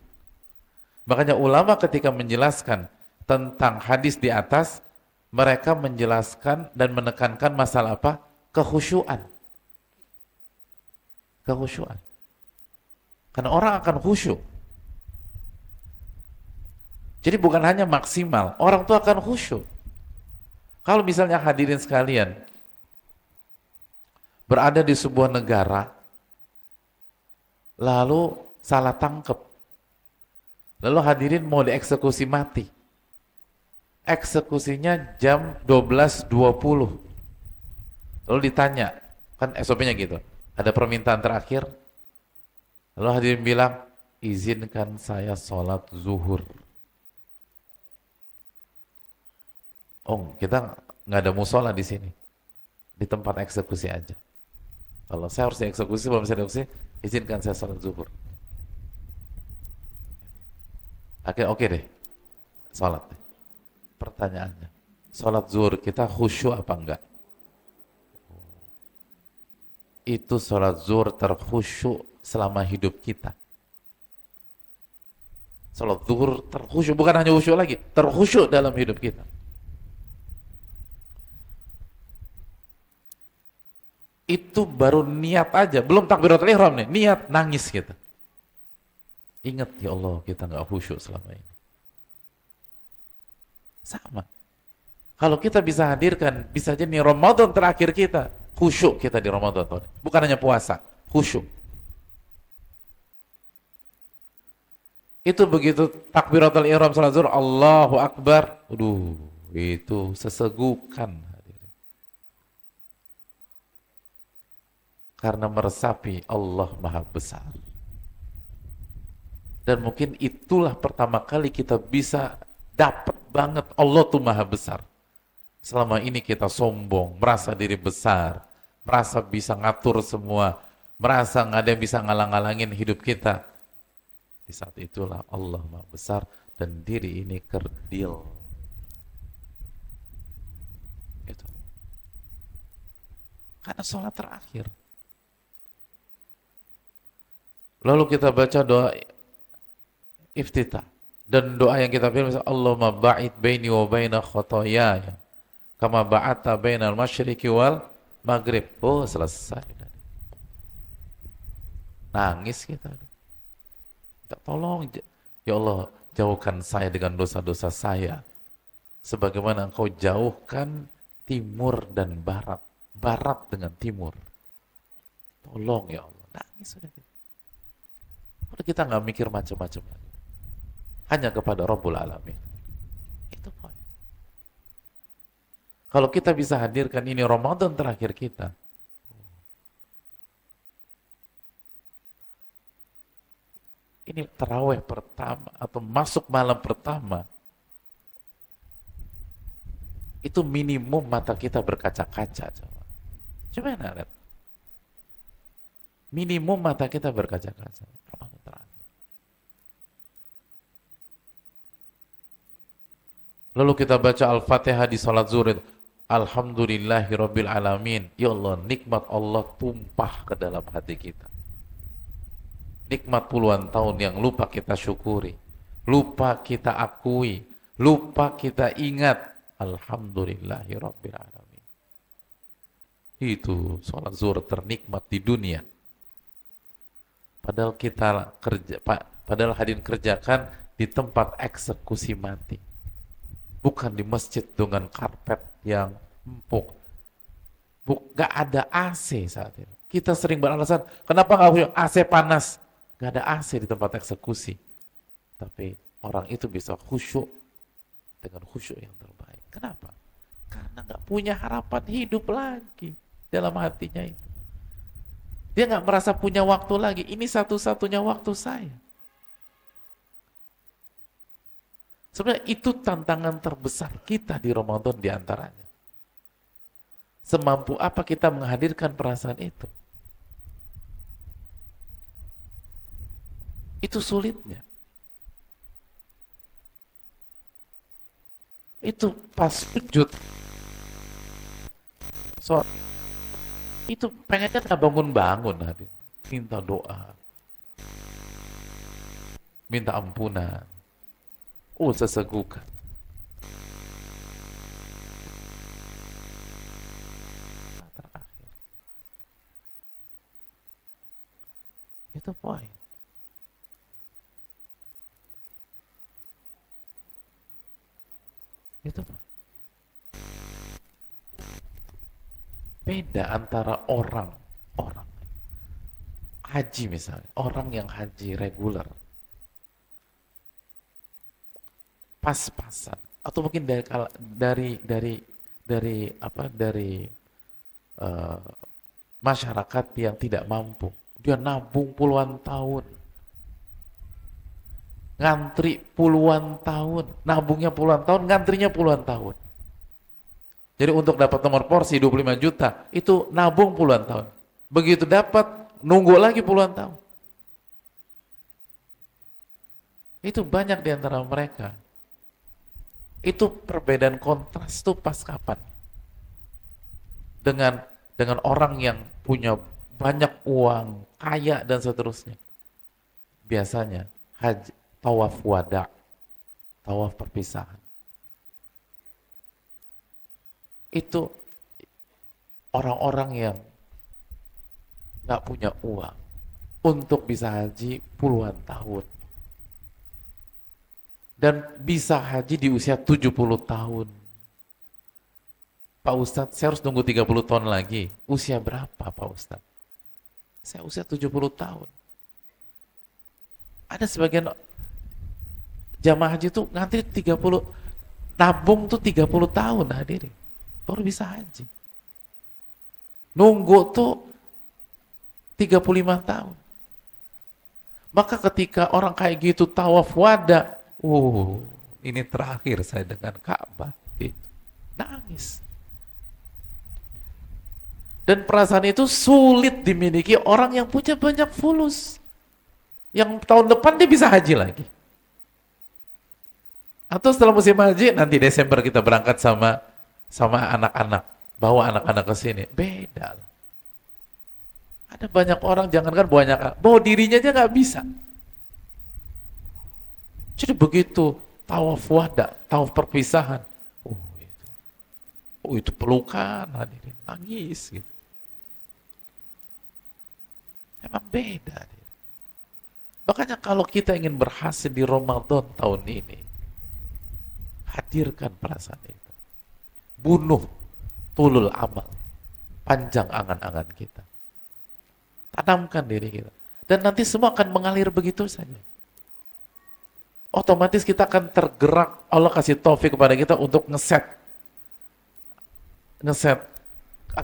[SPEAKER 3] Makanya ulama ketika menjelaskan tentang hadis di atas, mereka menjelaskan dan menekankan masalah apa? Kekhusyuan. Kekhusyuan. Karena orang akan khusyuk. Jadi bukan hanya maksimal, orang tuh akan khusyuk. Kalau misalnya hadirin sekalian berada di sebuah negara, lalu salah tangkep, lalu hadirin mau dieksekusi mati. Eksekusinya jam 12.20. Lalu ditanya, kan SOP-nya gitu, ada permintaan terakhir. Lalu hadirin bilang, izinkan saya sholat zuhur. Oh, kita nggak ada musola di sini, di tempat eksekusi aja. Kalau saya harus dieksekusi, belum bisa dieksekusi, izinkan saya sholat zuhur. Oke deh, sholat. Pertanyaannya, sholat zuhur kita khusyuk apa enggak? Itu sholat zuhur terkhusyuk selama hidup kita. Sholat zuhur terkhusyuk, bukan hanya khusyuk lagi, terkhusyuk dalam hidup kita. Itu baru niat aja, belum takbiratul ihram nih, niat nangis kita. Ingat ya Allah, kita nggak khusyuk selama ini. Sama. Kalau kita bisa hadirkan, bisa jadi Ramadan terakhir kita, khusyuk kita di Ramadan. Bukan hanya puasa, khusyuk. Itu begitu takbiratul ihram salat zuhur, Allahu Akbar. Aduh, itu sesegukan. karena meresapi Allah Maha Besar. Dan mungkin itulah pertama kali kita bisa dapat banget Allah tuh Maha Besar. Selama ini kita sombong, merasa diri besar, merasa bisa ngatur semua, merasa nggak ada yang bisa ngalang-ngalangin hidup kita. Di saat itulah Allah Maha Besar dan diri ini kerdil. Itu. Karena sholat terakhir. Lalu kita baca doa iftitah. Dan doa yang kita pilih, Allahumma ba'id baini wa baina khotoyaya kama ba'atta bainal masyriqi wal maghrib. Oh, selesai. Nangis kita. Minta tolong, ya Allah, jauhkan saya dengan dosa-dosa saya. Sebagaimana Engkau jauhkan timur dan barat. Barat dengan timur. Tolong ya Allah. Nangis sudah kita. Udah kita nggak mikir macam-macam lagi. Hanya kepada Rabbul Alamin. Itu poin. Kalau kita bisa hadirkan ini Ramadan terakhir kita, ini tarawih pertama atau masuk malam pertama, itu minimum mata kita berkaca-kaca. Coba lihat. Minimum mata kita berkaca-kaca. Ramadan terakhir. Lalu kita baca Al-Fatihah di salat zuhur. Alhamdulillahirabbil alamin. Ya Allah, nikmat Allah tumpah ke dalam hati kita. Nikmat puluhan tahun yang lupa kita syukuri, lupa kita akui, lupa kita ingat. Alhamdulillahirabbil alamin. Itu salat zuhur ternikmat di dunia. Padahal kita padahal hadirin kerjakan di tempat eksekusi mati. Bukan di masjid dengan karpet yang empuk. Gak ada AC saat ini. Kita sering beralasan, kenapa gak punya AC panas? Gak ada AC di tempat eksekusi. Tapi orang itu bisa khusyuk dengan khusyuk yang terbaik. Kenapa? Karena gak punya harapan hidup lagi dalam hatinya itu. Dia gak merasa punya waktu lagi. Ini satu-satunya waktu saya. Sebenarnya itu tantangan terbesar kita di Ramadan diantaranya. Semampu apa kita menghadirkan perasaan itu? Itu sulitnya. Itu pas sujud. Itu pengennya nggak bangun-bangun hati. Minta doa. Minta ampunan. Oh, sesegukan. Terakhir. Itu poin. Itu beda antara orang haji misalnya, orang yang haji reguler, pas-pasan, atau mungkin dari masyarakat yang tidak mampu, dia nabung puluhan tahun, ngantri puluhan tahun, nabungnya puluhan tahun, ngantrinya puluhan tahun. Jadi untuk dapat nomor porsi 25 juta, itu nabung puluhan tahun. Begitu dapat, nunggu lagi puluhan tahun. Itu banyak di antara mereka. Itu perbedaan kontras itu pas kapan? Dengan orang yang punya banyak uang, kaya dan seterusnya. Biasanya haji, tawaf wada, tawaf perpisahan. Itu orang-orang yang nggak punya uang untuk bisa haji puluhan tahun. Dan bisa haji di usia 70 tahun. Pak Ustadz, saya harus nunggu 30 tahun lagi. Usia berapa Pak Ustadz? Saya usia 70 tahun. Ada sebagian jamaah haji itu ngantri 30, nabung tuh 30 tahun hadirin. Baru bisa haji. Nunggu tuh 35 tahun. Maka ketika orang kayak gitu tawaf wada, ini terakhir saya dengan Ka'bah, gitu. Nangis. Dan perasaan itu sulit dimiliki orang yang punya banyak fulus. Yang tahun depan dia bisa haji lagi. Atau setelah musim haji, nanti Desember kita berangkat sama anak-anak. Bawa anak-anak ke sini. Beda lah. Ada banyak orang, jangankan bawa dirinya aja nggak bisa. Jadi begitu tawaf wada, tawaf perpisahan. Itu pelukan, hadirin, nangis gitu. Emang beda. Makanya kalau kita ingin berhasil di Ramadan tahun ini, hadirkan perasaan itu. Bunuh tulul amal, panjang angan-angan kita. Tanamkan diri kita. Dan nanti semua akan mengalir begitu saja. Otomatis kita akan tergerak, Allah kasih taufik kepada kita untuk ngeset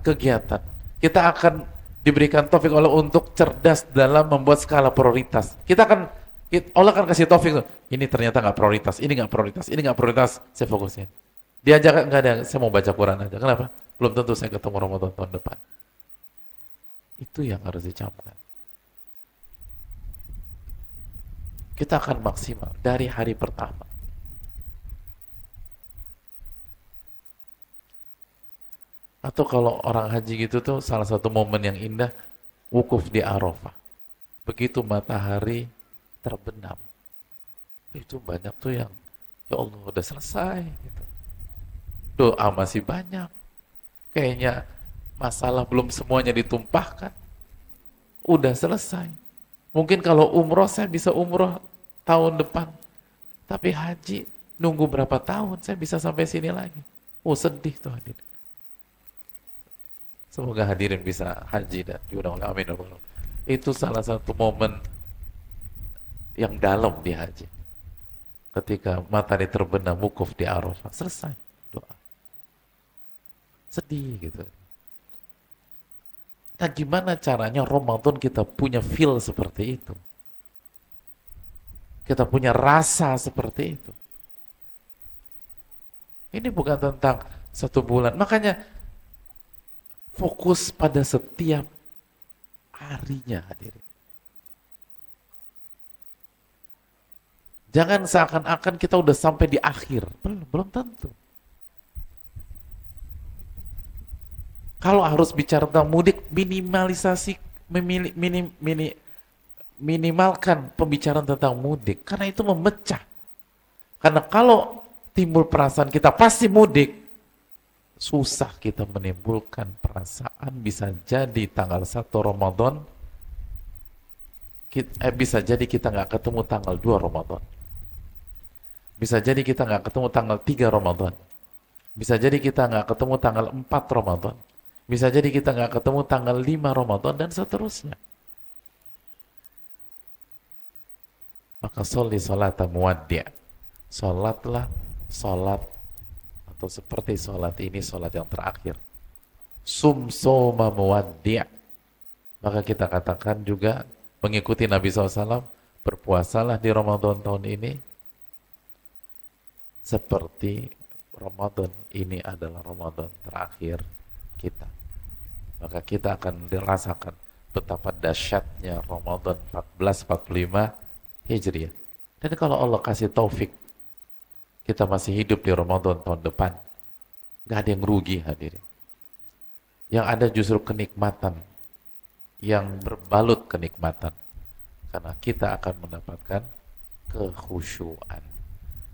[SPEAKER 3] kegiatan. Kita akan diberikan taufik Allah untuk cerdas dalam membuat skala prioritas. Allah akan kasih taufik, ini ternyata nggak prioritas, ini nggak prioritas, ini nggak prioritas, saya fokusin. Diajak nggak ada, saya mau baca Quran aja. Kenapa? Belum tentu saya ketemu Ramadan tahun depan. Itu yang harus dicamkan. Kita akan maksimal dari hari pertama. Atau kalau orang haji gitu tuh salah satu momen yang indah, wukuf di Arafah. Begitu matahari terbenam. Itu banyak tuh yang, ya Allah udah selesai. Gitu. Doa masih banyak. Kayaknya masalah belum semuanya ditumpahkan. Udah selesai. Mungkin kalau umroh saya bisa umroh tahun depan. Tapi haji nunggu berapa tahun saya bisa sampai sini lagi. Sedih tuh hadirin. Semoga hadirin bisa haji dan diundang oleh amin. Itu salah satu momen yang dalam di haji. Ketika matahari terbenam wukuf di Arafah. Selesai doa. Sedih gitu. Nah gimana caranya Ramadan kita punya feel seperti itu? Kita punya rasa seperti itu. Ini bukan tentang 1 bulan. Makanya fokus pada setiap harinya hadirin. Jangan seakan-akan kita udah sampai di akhir. Belum tentu. Kalau harus bicara tentang mudik, minimalkan pembicaraan tentang mudik. Karena itu memecah. Karena kalau timbul perasaan kita pasti mudik, susah kita menimbulkan perasaan bisa jadi tanggal 1 Ramadan, bisa jadi kita nggak ketemu tanggal 2 Ramadan. Bisa jadi kita nggak ketemu tanggal 3 Ramadan. Bisa jadi kita nggak ketemu tanggal 4 Ramadan. Bisa jadi kita nggak ketemu tanggal 5 Ramadan dan seterusnya. Maka sholli sholata muwaddi'. Sholatlah sholat atau seperti sholat ini sholat yang terakhir. Sum soma muwaddi'. Maka kita katakan juga mengikuti Nabi SAW, berpuasalah di Ramadan tahun ini seperti Ramadan ini adalah Ramadan terakhir kita. Maka kita akan dirasakan betapa dahsyatnya Ramadan 1445 Hijriah. Dan kalau Allah kasih taufik kita masih hidup di Ramadan tahun depan, gak ada yang rugi hadirin. Yang ada justru kenikmatan yang berbalut kenikmatan, karena kita akan mendapatkan kekhusyuan.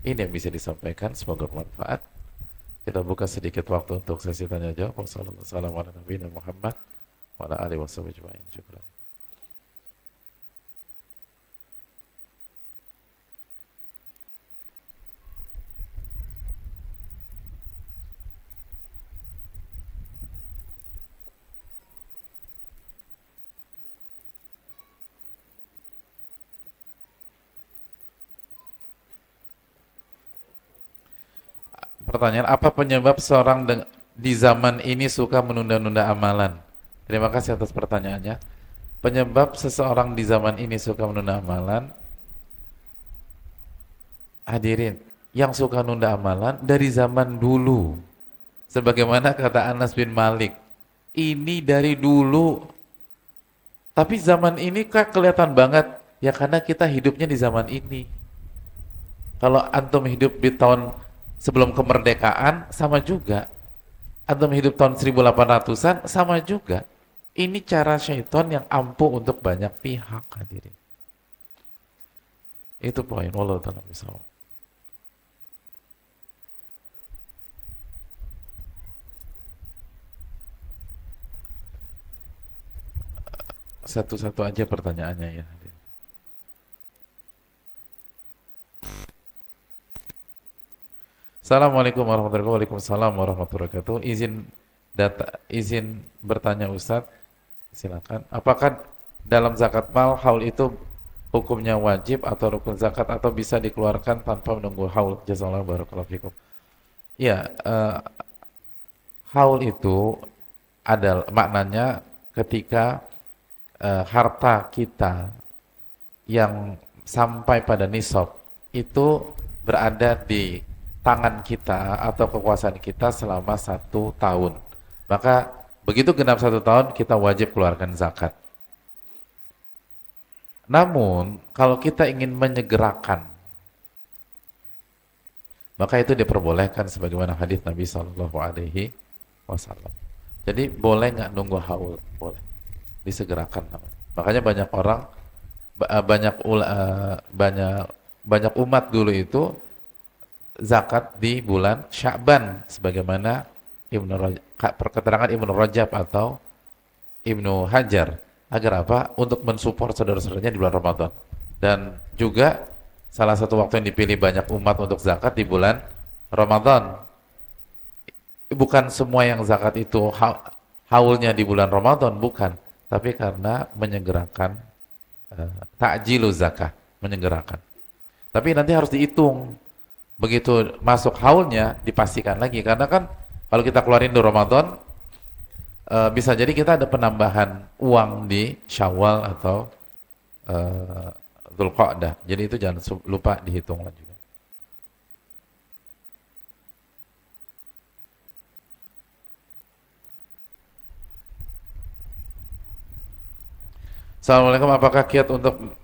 [SPEAKER 3] Ini yang bisa disampaikan, semoga bermanfaat. Kita buka sedikit waktu untuk sesi tanya jawab. Wassalamualaikum warahmatullahi wabarakatuh. Pertanyaan, apa penyebab seorang di zaman ini suka menunda-nunda amalan? Terima kasih atas pertanyaannya. penyebab seseorang di zaman ini suka menunda amalan, hadirin, yang suka nunda amalan dari zaman dulu. Sebagaimana kata Anas bin Malik, ini dari dulu. Tapi zaman ini kok kelihatan banget, ya karena kita hidupnya di zaman ini. Kalau antum hidup di tahun sebelum kemerdekaan, sama juga. Antum hidup tahun 1800-an, sama juga. Ini cara syaitan yang ampuh untuk banyak pihak, hadirin. Itu poin. Wallahu ta'ala bishawab. Satu-satu aja pertanyaannya ya. Assalamualaikum warahmatullahi wabarakatuh. Waalaikumsalam warahmatullahi wabarakatuh. Izin bertanya Ustadz, silakan. Apakah dalam zakat mal haul itu hukumnya wajib atau rukun zakat atau bisa dikeluarkan tanpa menunggu haul? Jazakallahu barakallahu fikum. Ya, haul itu adalah maknanya ketika harta kita yang sampai pada nisab itu berada di tangan kita atau kekuasaan kita selama 1 tahun, maka begitu genap 1 tahun kita wajib keluarkan zakat. Namun kalau kita ingin menyegerakan, maka itu diperbolehkan sebagaimana hadis Nabi SAW. Jadi boleh nggak nunggu haul? Boleh, disegerakan namanya. Makanya banyak orang, banyak umat dulu itu zakat di bulan Sya'ban sebagaimana keterangan Ibnu Rajab atau Ibnu Hajar, agar apa? Untuk mensupport saudara-saudaranya di bulan Ramadan. Dan juga salah satu waktu yang dipilih banyak umat untuk zakat di bulan Ramadan. Bukan semua yang zakat itu haulnya di bulan Ramadan, bukan, tapi karena menyegerakan takjilu zakah, menyegerakan. Tapi nanti harus dihitung. Begitu masuk haulnya dipastikan lagi, karena kan kalau kita keluarin di Ramadan bisa jadi kita ada penambahan uang di Syawal atau Dzulqa'dah. Jadi itu jangan lupa dihitung lagi. Assalamualaikum, apakah kiat untuk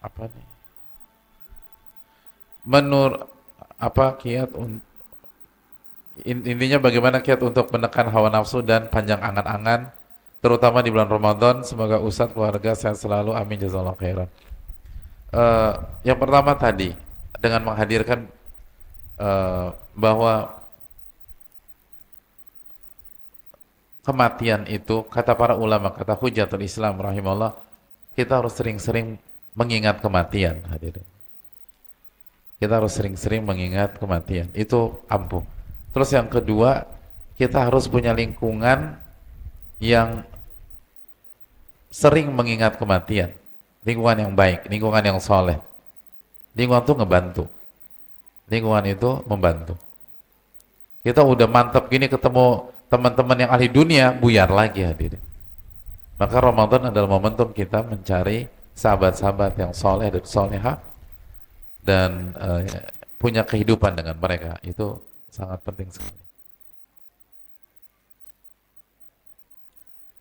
[SPEAKER 3] apa nih? Intinya bagaimana kiat untuk menekan hawa nafsu dan panjang angan-angan terutama di bulan Ramadan. Semoga Ustadz keluarga sehat selalu, amin jazakallahu khairan. Yang pertama tadi dengan menghadirkan bahwa kematian itu, kata para ulama, kata Hujatul Islam rahimahullah, kita harus sering-sering mengingat kematian, hadirin. Kita harus sering-sering mengingat kematian, itu ampuh. Terus yang kedua, kita harus punya lingkungan yang sering mengingat kematian, lingkungan yang baik, lingkungan yang soleh. Lingkungan itu ngebantu, lingkungan itu membantu. Kita udah mantap gini ketemu teman-teman yang ahli dunia, buyar lagi, hadirin. Maka Ramadan adalah momentum kita mencari sahabat-sahabat yang soleh dan soleha dan punya kehidupan dengan mereka. Itu sangat penting sekali.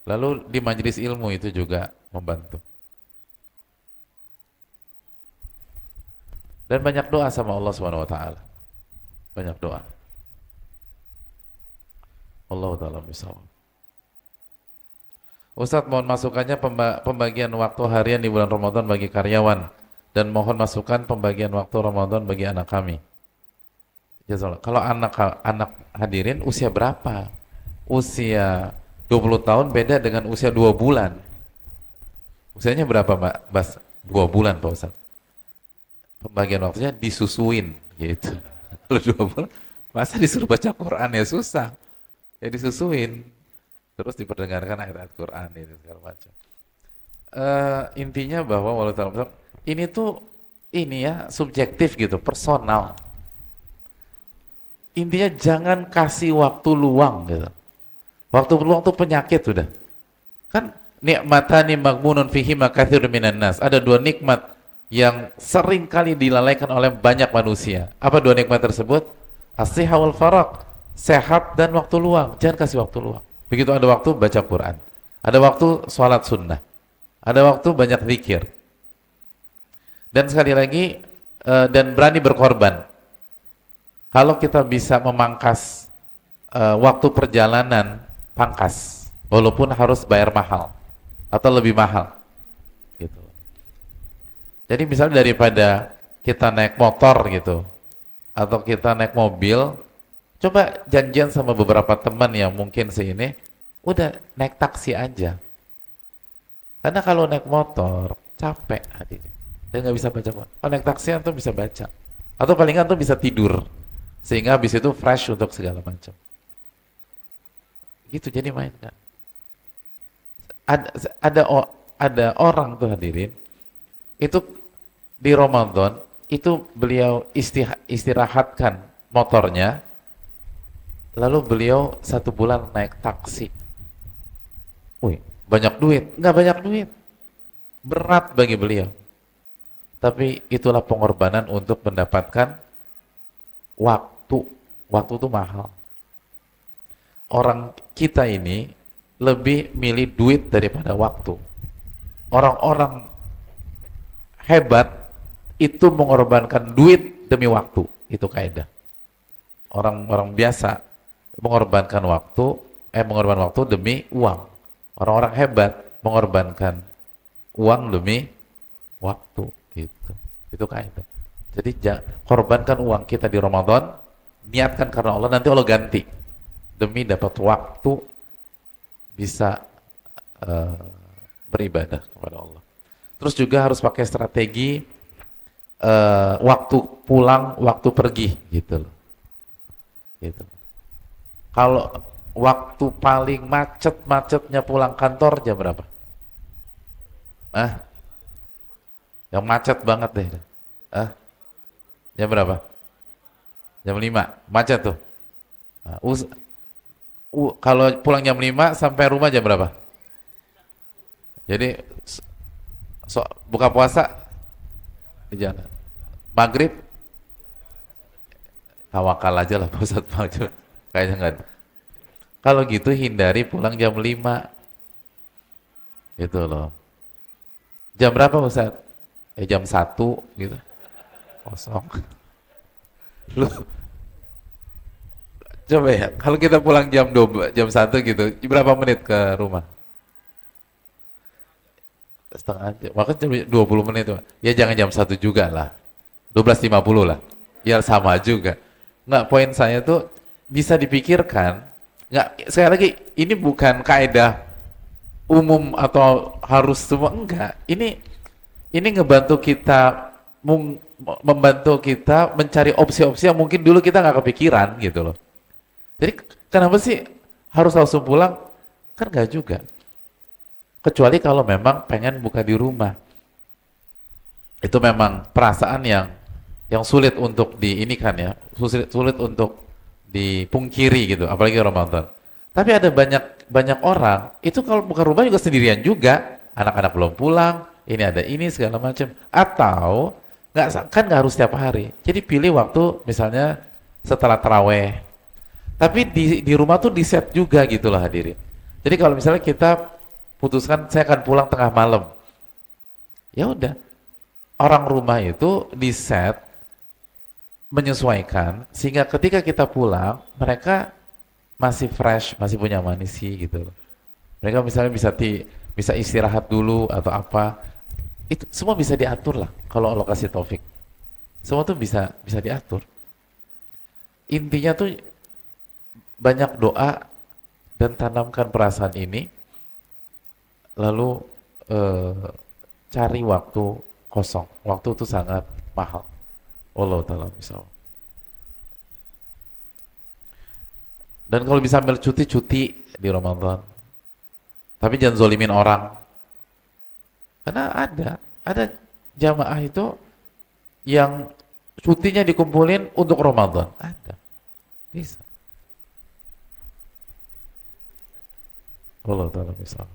[SPEAKER 3] Lalu di majelis ilmu itu juga membantu. Dan banyak doa sama Allah Subhanahu wa taala. Banyak doa. Allah taala bisawab. Ustadz, mohon masukannya pembagian waktu harian di bulan Ramadan bagi karyawan, dan mohon masukan pembagian waktu Ramadan bagi anak kami. Kalau anak hadirin usia berapa? Usia 20 tahun beda dengan usia 2 bulan. Usianya berapa, Mbak Bas? 2 bulan, Pak Ustadz. Pembagian waktunya disusuin gitu. Kalau 2 bulan, masa disuruh baca Quran, ya susah. Ya disusuin. Terus diperdengarkan ayat-ayat Quran itu segala macam. Intinya bahwa ini tuh subjektif gitu, personal. Intinya jangan kasih waktu luang gitu. Waktu luang tuh penyakit sudah. Kan nikmatani maghmunun fihima katsirun minan nas. Ada dua nikmat yang sering kali dilalaikan oleh banyak manusia. Apa dua nikmat tersebut? As-sihha wal faragh, sehat dan waktu luang. Jangan kasih waktu luang. Begitu ada waktu baca Quran, ada waktu sholat sunnah, ada waktu banyak zikir. Dan sekali lagi dan berani berkorban. Kalau kita bisa memangkas waktu perjalanan, pangkas, walaupun harus bayar mahal atau lebih mahal gitu. Jadi misalnya daripada kita naik motor gitu atau kita naik mobil, coba janjian sama beberapa teman yang mungkin sini, udah naik taksi aja. Karena kalau naik motor capek hatinya dan nggak bisa baca Quran. Kalau naik taksi antum bisa baca, atau paling nggak antum bisa tidur, sehingga habis itu fresh untuk segala macam. Gitu, jadi main kan. Ada orang tuh hadirin, itu di Ramadan itu beliau istirahatkan motornya, lalu beliau 1 bulan naik taksi. Wih, banyak duit? Nggak banyak duit, berat bagi beliau. Tapi itulah pengorbanan untuk mendapatkan waktu. Waktu itu mahal. Orang kita ini lebih milih duit daripada waktu. Orang-orang hebat itu mengorbankan duit demi waktu. Itu kaidah. Orang-orang biasa mengorbankan waktu demi uang. Orang-orang hebat mengorbankan uang demi waktu. Gitu. Itu kaidah. Jadi korbankan uang kita di Ramadan, niatkan karena Allah, nanti Allah ganti demi dapat waktu bisa beribadah kepada Allah. Terus juga harus pakai strategi waktu pulang, waktu pergi gitu loh. Gitu. Kalau waktu paling macetnya pulang kantor jam berapa? Yang macet banget deh. Jam berapa? Jam 5. Macet tuh. Kalau pulang jam 5 sampai rumah jam berapa? Jadi buka puasa di jalan. Maghrib tawakal aja lah Pak Ustadz. Kayaknya enggak. Kalau gitu hindari pulang jam 5. Gitu loh. Jam berapa Ustadz? Jam 1 gitu. Kosong. Lu coba ya, kalau kita pulang jam 2, jam 1 gitu, berapa menit ke rumah? Setengah jam, makanya 20 menit. Ya jangan jam 1 juga lah, 12.50 lah, ya sama juga. Nggak, poin saya tuh bisa dipikirkan. Nggak, sekali lagi, ini bukan kaidah umum atau harus semua, enggak. Ini ngebantu kita, membantu kita mencari opsi-opsi yang mungkin dulu kita nggak kepikiran gitu loh. Jadi kenapa sih harus langsung pulang? Kan nggak juga. Kecuali kalau memang pengen buka di rumah. Itu memang perasaan yang sulit untuk diinikan ya, sulit untuk dipungkiri gitu, apalagi Ramadan. Tapi ada banyak orang itu kalau buka rumah juga sendirian juga, anak-anak belum pulang, ini ada ini segala macam. Atau nggak harus setiap hari. Jadi pilih waktu misalnya setelah taraweh. Tapi di rumah tuh di set juga gitulah hadirin. Jadi kalau misalnya kita putuskan saya akan pulang tengah malam, ya udah, orang rumah itu di set menyesuaikan sehingga ketika kita pulang mereka masih fresh, masih punya amunisi gitu loh. Mereka misalnya bisa istirahat dulu atau apa, itu semua bisa diatur lah kalau Allah kasih taufik. Semua tuh bisa diatur. Intinya tuh banyak doa dan tanamkan perasaan ini, lalu cari waktu kosong. Waktu itu sangat mahal. Allah Ta'ala misal. Dan kalau bisa ambil cuti di Ramadan, tapi jangan zolimin orang. Karena ada jamaah itu yang cutinya dikumpulin untuk Ramadan. Ada. Bisa. Allah Ta'ala misal.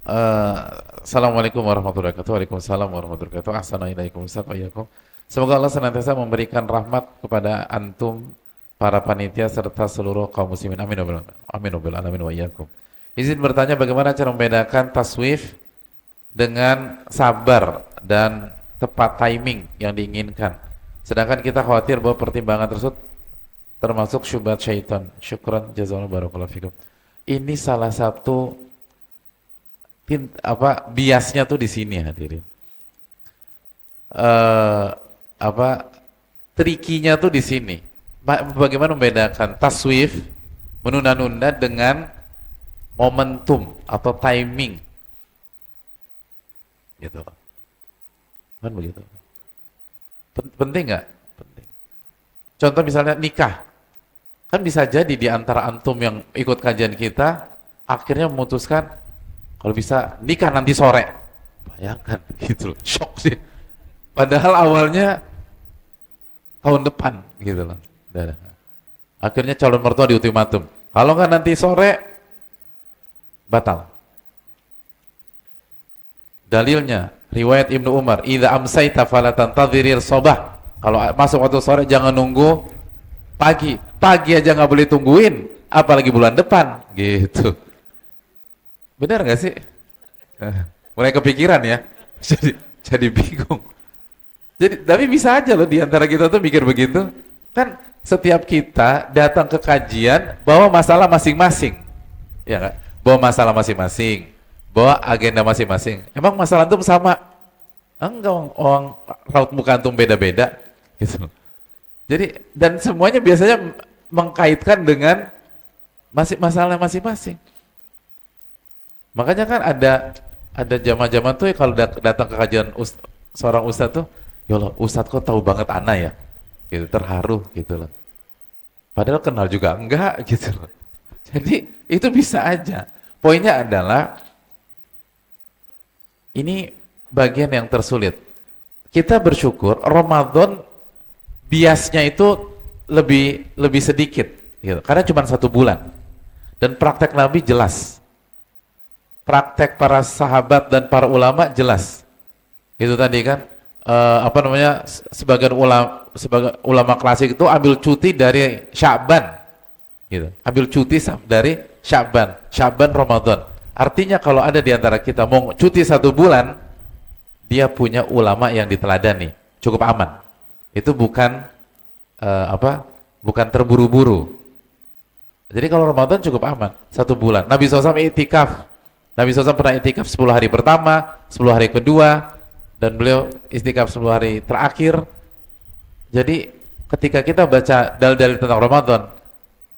[SPEAKER 3] Assalamualaikum warahmatullahi wabarakatuh. Waalaikumsalam warahmatullahi wabarakatuh. Assalamualaikum warahmatullahi wabarakatuh. Semoga Allah senantiasa memberikan rahmat kepada antum, para panitia serta seluruh kaum muslimin. Amin amin wa iyyakum. Izin bertanya, bagaimana cara membedakan taswif dengan sabar dan tepat timing yang diinginkan? Sedangkan kita khawatir bahwa pertimbangan tersebut termasuk syubhat syaitan. Syukran jazakallahu barakallahu fikum. Ini salah satu biasnya tuh di sini hadirin. Trikinya tuh di sini. Bagaimana membedakan taswif, menunda-nunda, dengan momentum atau timing, gitu. Kan begitu. Penting nggak? Penting. Contoh misalnya nikah, kan bisa jadi di antara antum yang ikut kajian kita akhirnya memutuskan kalau bisa nikah nanti sore. Bayangkan gitu loh, shock sih. Padahal awalnya tahun depan gitu loh. Akhirnya calon mertua di ultimatum, kalau nggak nanti sore batal. Dalilnya riwayat Ibnu Umar, idza amsayta fala tantadhiril sobah. Kalau masuk waktu sore jangan nunggu pagi. Pagi aja nggak boleh tungguin, apalagi bulan depan gitu. Benar nggak sih? Mulai kepikiran ya, jadi bingung. Jadi tapi bisa aja loh di antara kita tuh mikir begitu. Kan setiap kita datang ke kajian bawa masalah masing-masing, ya kan? Bawa masalah masing-masing, bawa agenda masing-masing. Emang masalah antum sama? Enggak, orang raut muka antum beda-beda, gitu. Jadi dan semuanya biasanya mengkaitkan dengan masalah masing-masing. Makanya kan ada jamaah-jamaah tuh kalau datang ke kajian seorang ustadz tuh, ya Allah, ustadz kok tahu banget ana ya, gitu, terharu gitu loh. Padahal kenal juga enggak gitu loh. Jadi itu bisa aja. Poinnya adalah ini bagian yang tersulit. Kita bersyukur Ramadan biasnya itu lebih sedikit, gitu. Karena cuma 1 bulan dan praktek Nabi jelas. Praktek para sahabat dan para ulama jelas. Itu tadi kan sebagian ulama klasik itu ambil cuti dari Sya'ban, gitu. Ambil cuti dari Sya'ban Ramadan. Artinya kalau ada di antara kita mau cuti 1 bulan, dia punya ulama yang diteladani, cukup aman. Itu bukan bukan terburu-buru. Jadi kalau Ramadan cukup aman 1 bulan. Nabi SAW itikaf. Nabi SAW pernah itikaf 10 hari pertama, 10 hari kedua, dan beliau itikaf 10 hari terakhir. Jadi ketika kita baca dalil-dalil tentang Ramadan,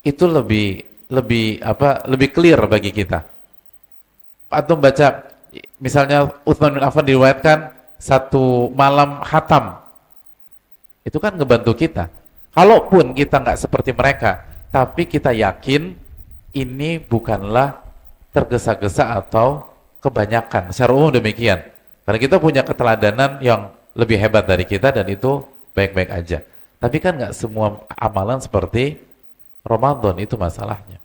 [SPEAKER 3] itu lebih clear bagi kita. Atau baca misalnya Utsman bin Affan diriwayatkan 1 malam khatam, itu kan ngebantu kita. Kalaupun kita nggak seperti mereka, tapi kita yakin ini bukanlah tergesa-gesa atau kebanyakan. Secara umum demikian. Karena kita punya keteladanan yang lebih hebat dari kita dan itu baik-baik aja. Tapi kan nggak semua amalan seperti Ramadan, itu masalahnya.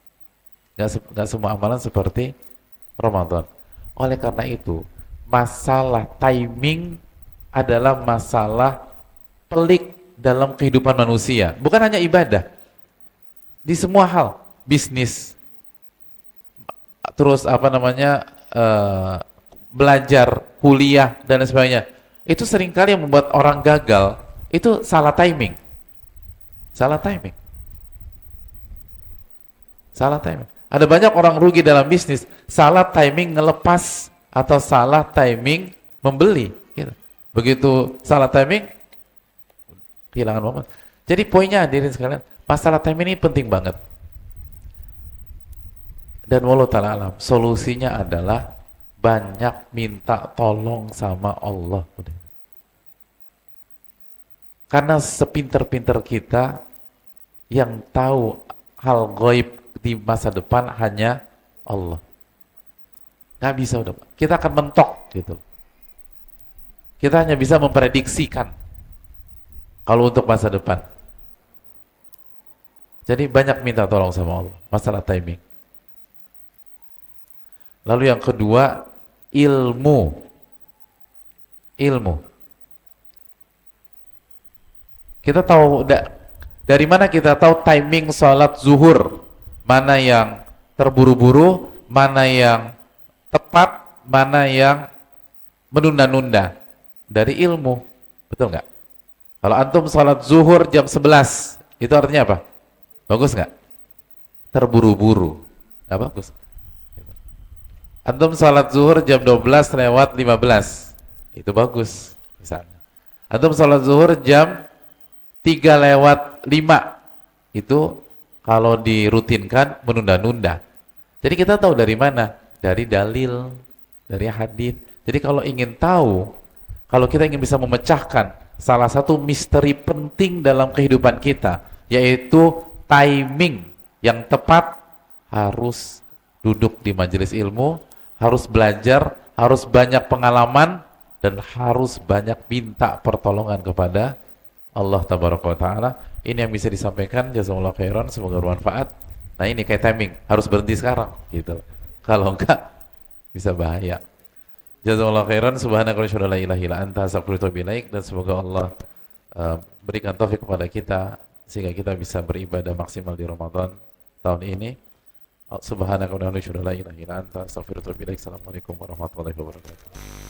[SPEAKER 3] Nggak semua amalan seperti Ramadan. Oleh karena itu, masalah timing adalah masalah pelik dalam kehidupan manusia. Bukan hanya ibadah. Di semua hal, bisnis, terus belajar, kuliah, dan sebagainya. Itu seringkali yang membuat orang gagal, itu salah timing. Salah timing. Salah timing. Ada banyak orang rugi dalam bisnis, salah timing ngelepas atau salah timing membeli. Gitu. Begitu salah timing, kehilangan momen. Jadi poinnya hadirin sekalian, masalah timing ini penting banget. Dan wallahu ta'ala alam, solusinya adalah banyak minta tolong sama Allah. Karena sepinter-pinter kita, yang tahu hal gaib di masa depan hanya Allah. Nggak bisa udah, kita akan mentok gitu. Kita hanya bisa memprediksikan kalau untuk masa depan. Jadi banyak minta tolong sama Allah, masalah timing. Lalu yang kedua, ilmu. Ilmu. Kita tahu dari mana kita tahu timing sholat zuhur? Mana yang terburu-buru, mana yang tepat, mana yang menunda-nunda? Dari ilmu, betul nggak? Kalau antum sholat zuhur jam 11, itu artinya apa? Bagus nggak? Terburu-buru, nggak bagus. Antum sholat zuhur jam 12 lewat 15, itu bagus misalnya. Antum sholat zuhur jam 3 lewat 5, itu kalau dirutinkan menunda-nunda. Jadi kita tahu dari mana? Dari dalil, dari hadis. Jadi kalau ingin tahu, kalau kita ingin bisa memecahkan salah satu misteri penting dalam kehidupan kita, yaitu timing yang tepat, harus duduk di majelis ilmu, harus belajar, harus banyak pengalaman, dan harus banyak minta pertolongan kepada Allah Tabaraka wa Ta'ala. Ini yang bisa disampaikan, jazakumullah khairan, semoga bermanfaat. Nah ini kayak timing, harus berhenti sekarang gitu. Kalau enggak bisa bahaya. Jazakumullah khairan, subhanaka wa la ilaha illa anta astaghfiruka wa atubu ilaik, dan semoga Allah berikan taufik kepada kita sehingga kita bisa beribadah maksimal di Ramadan tahun ini. Subhanaka wa la ilaha illa anta astaghfiruka wa atubu ilaik. Assalamualaikum warahmatullahi wabarakatuh.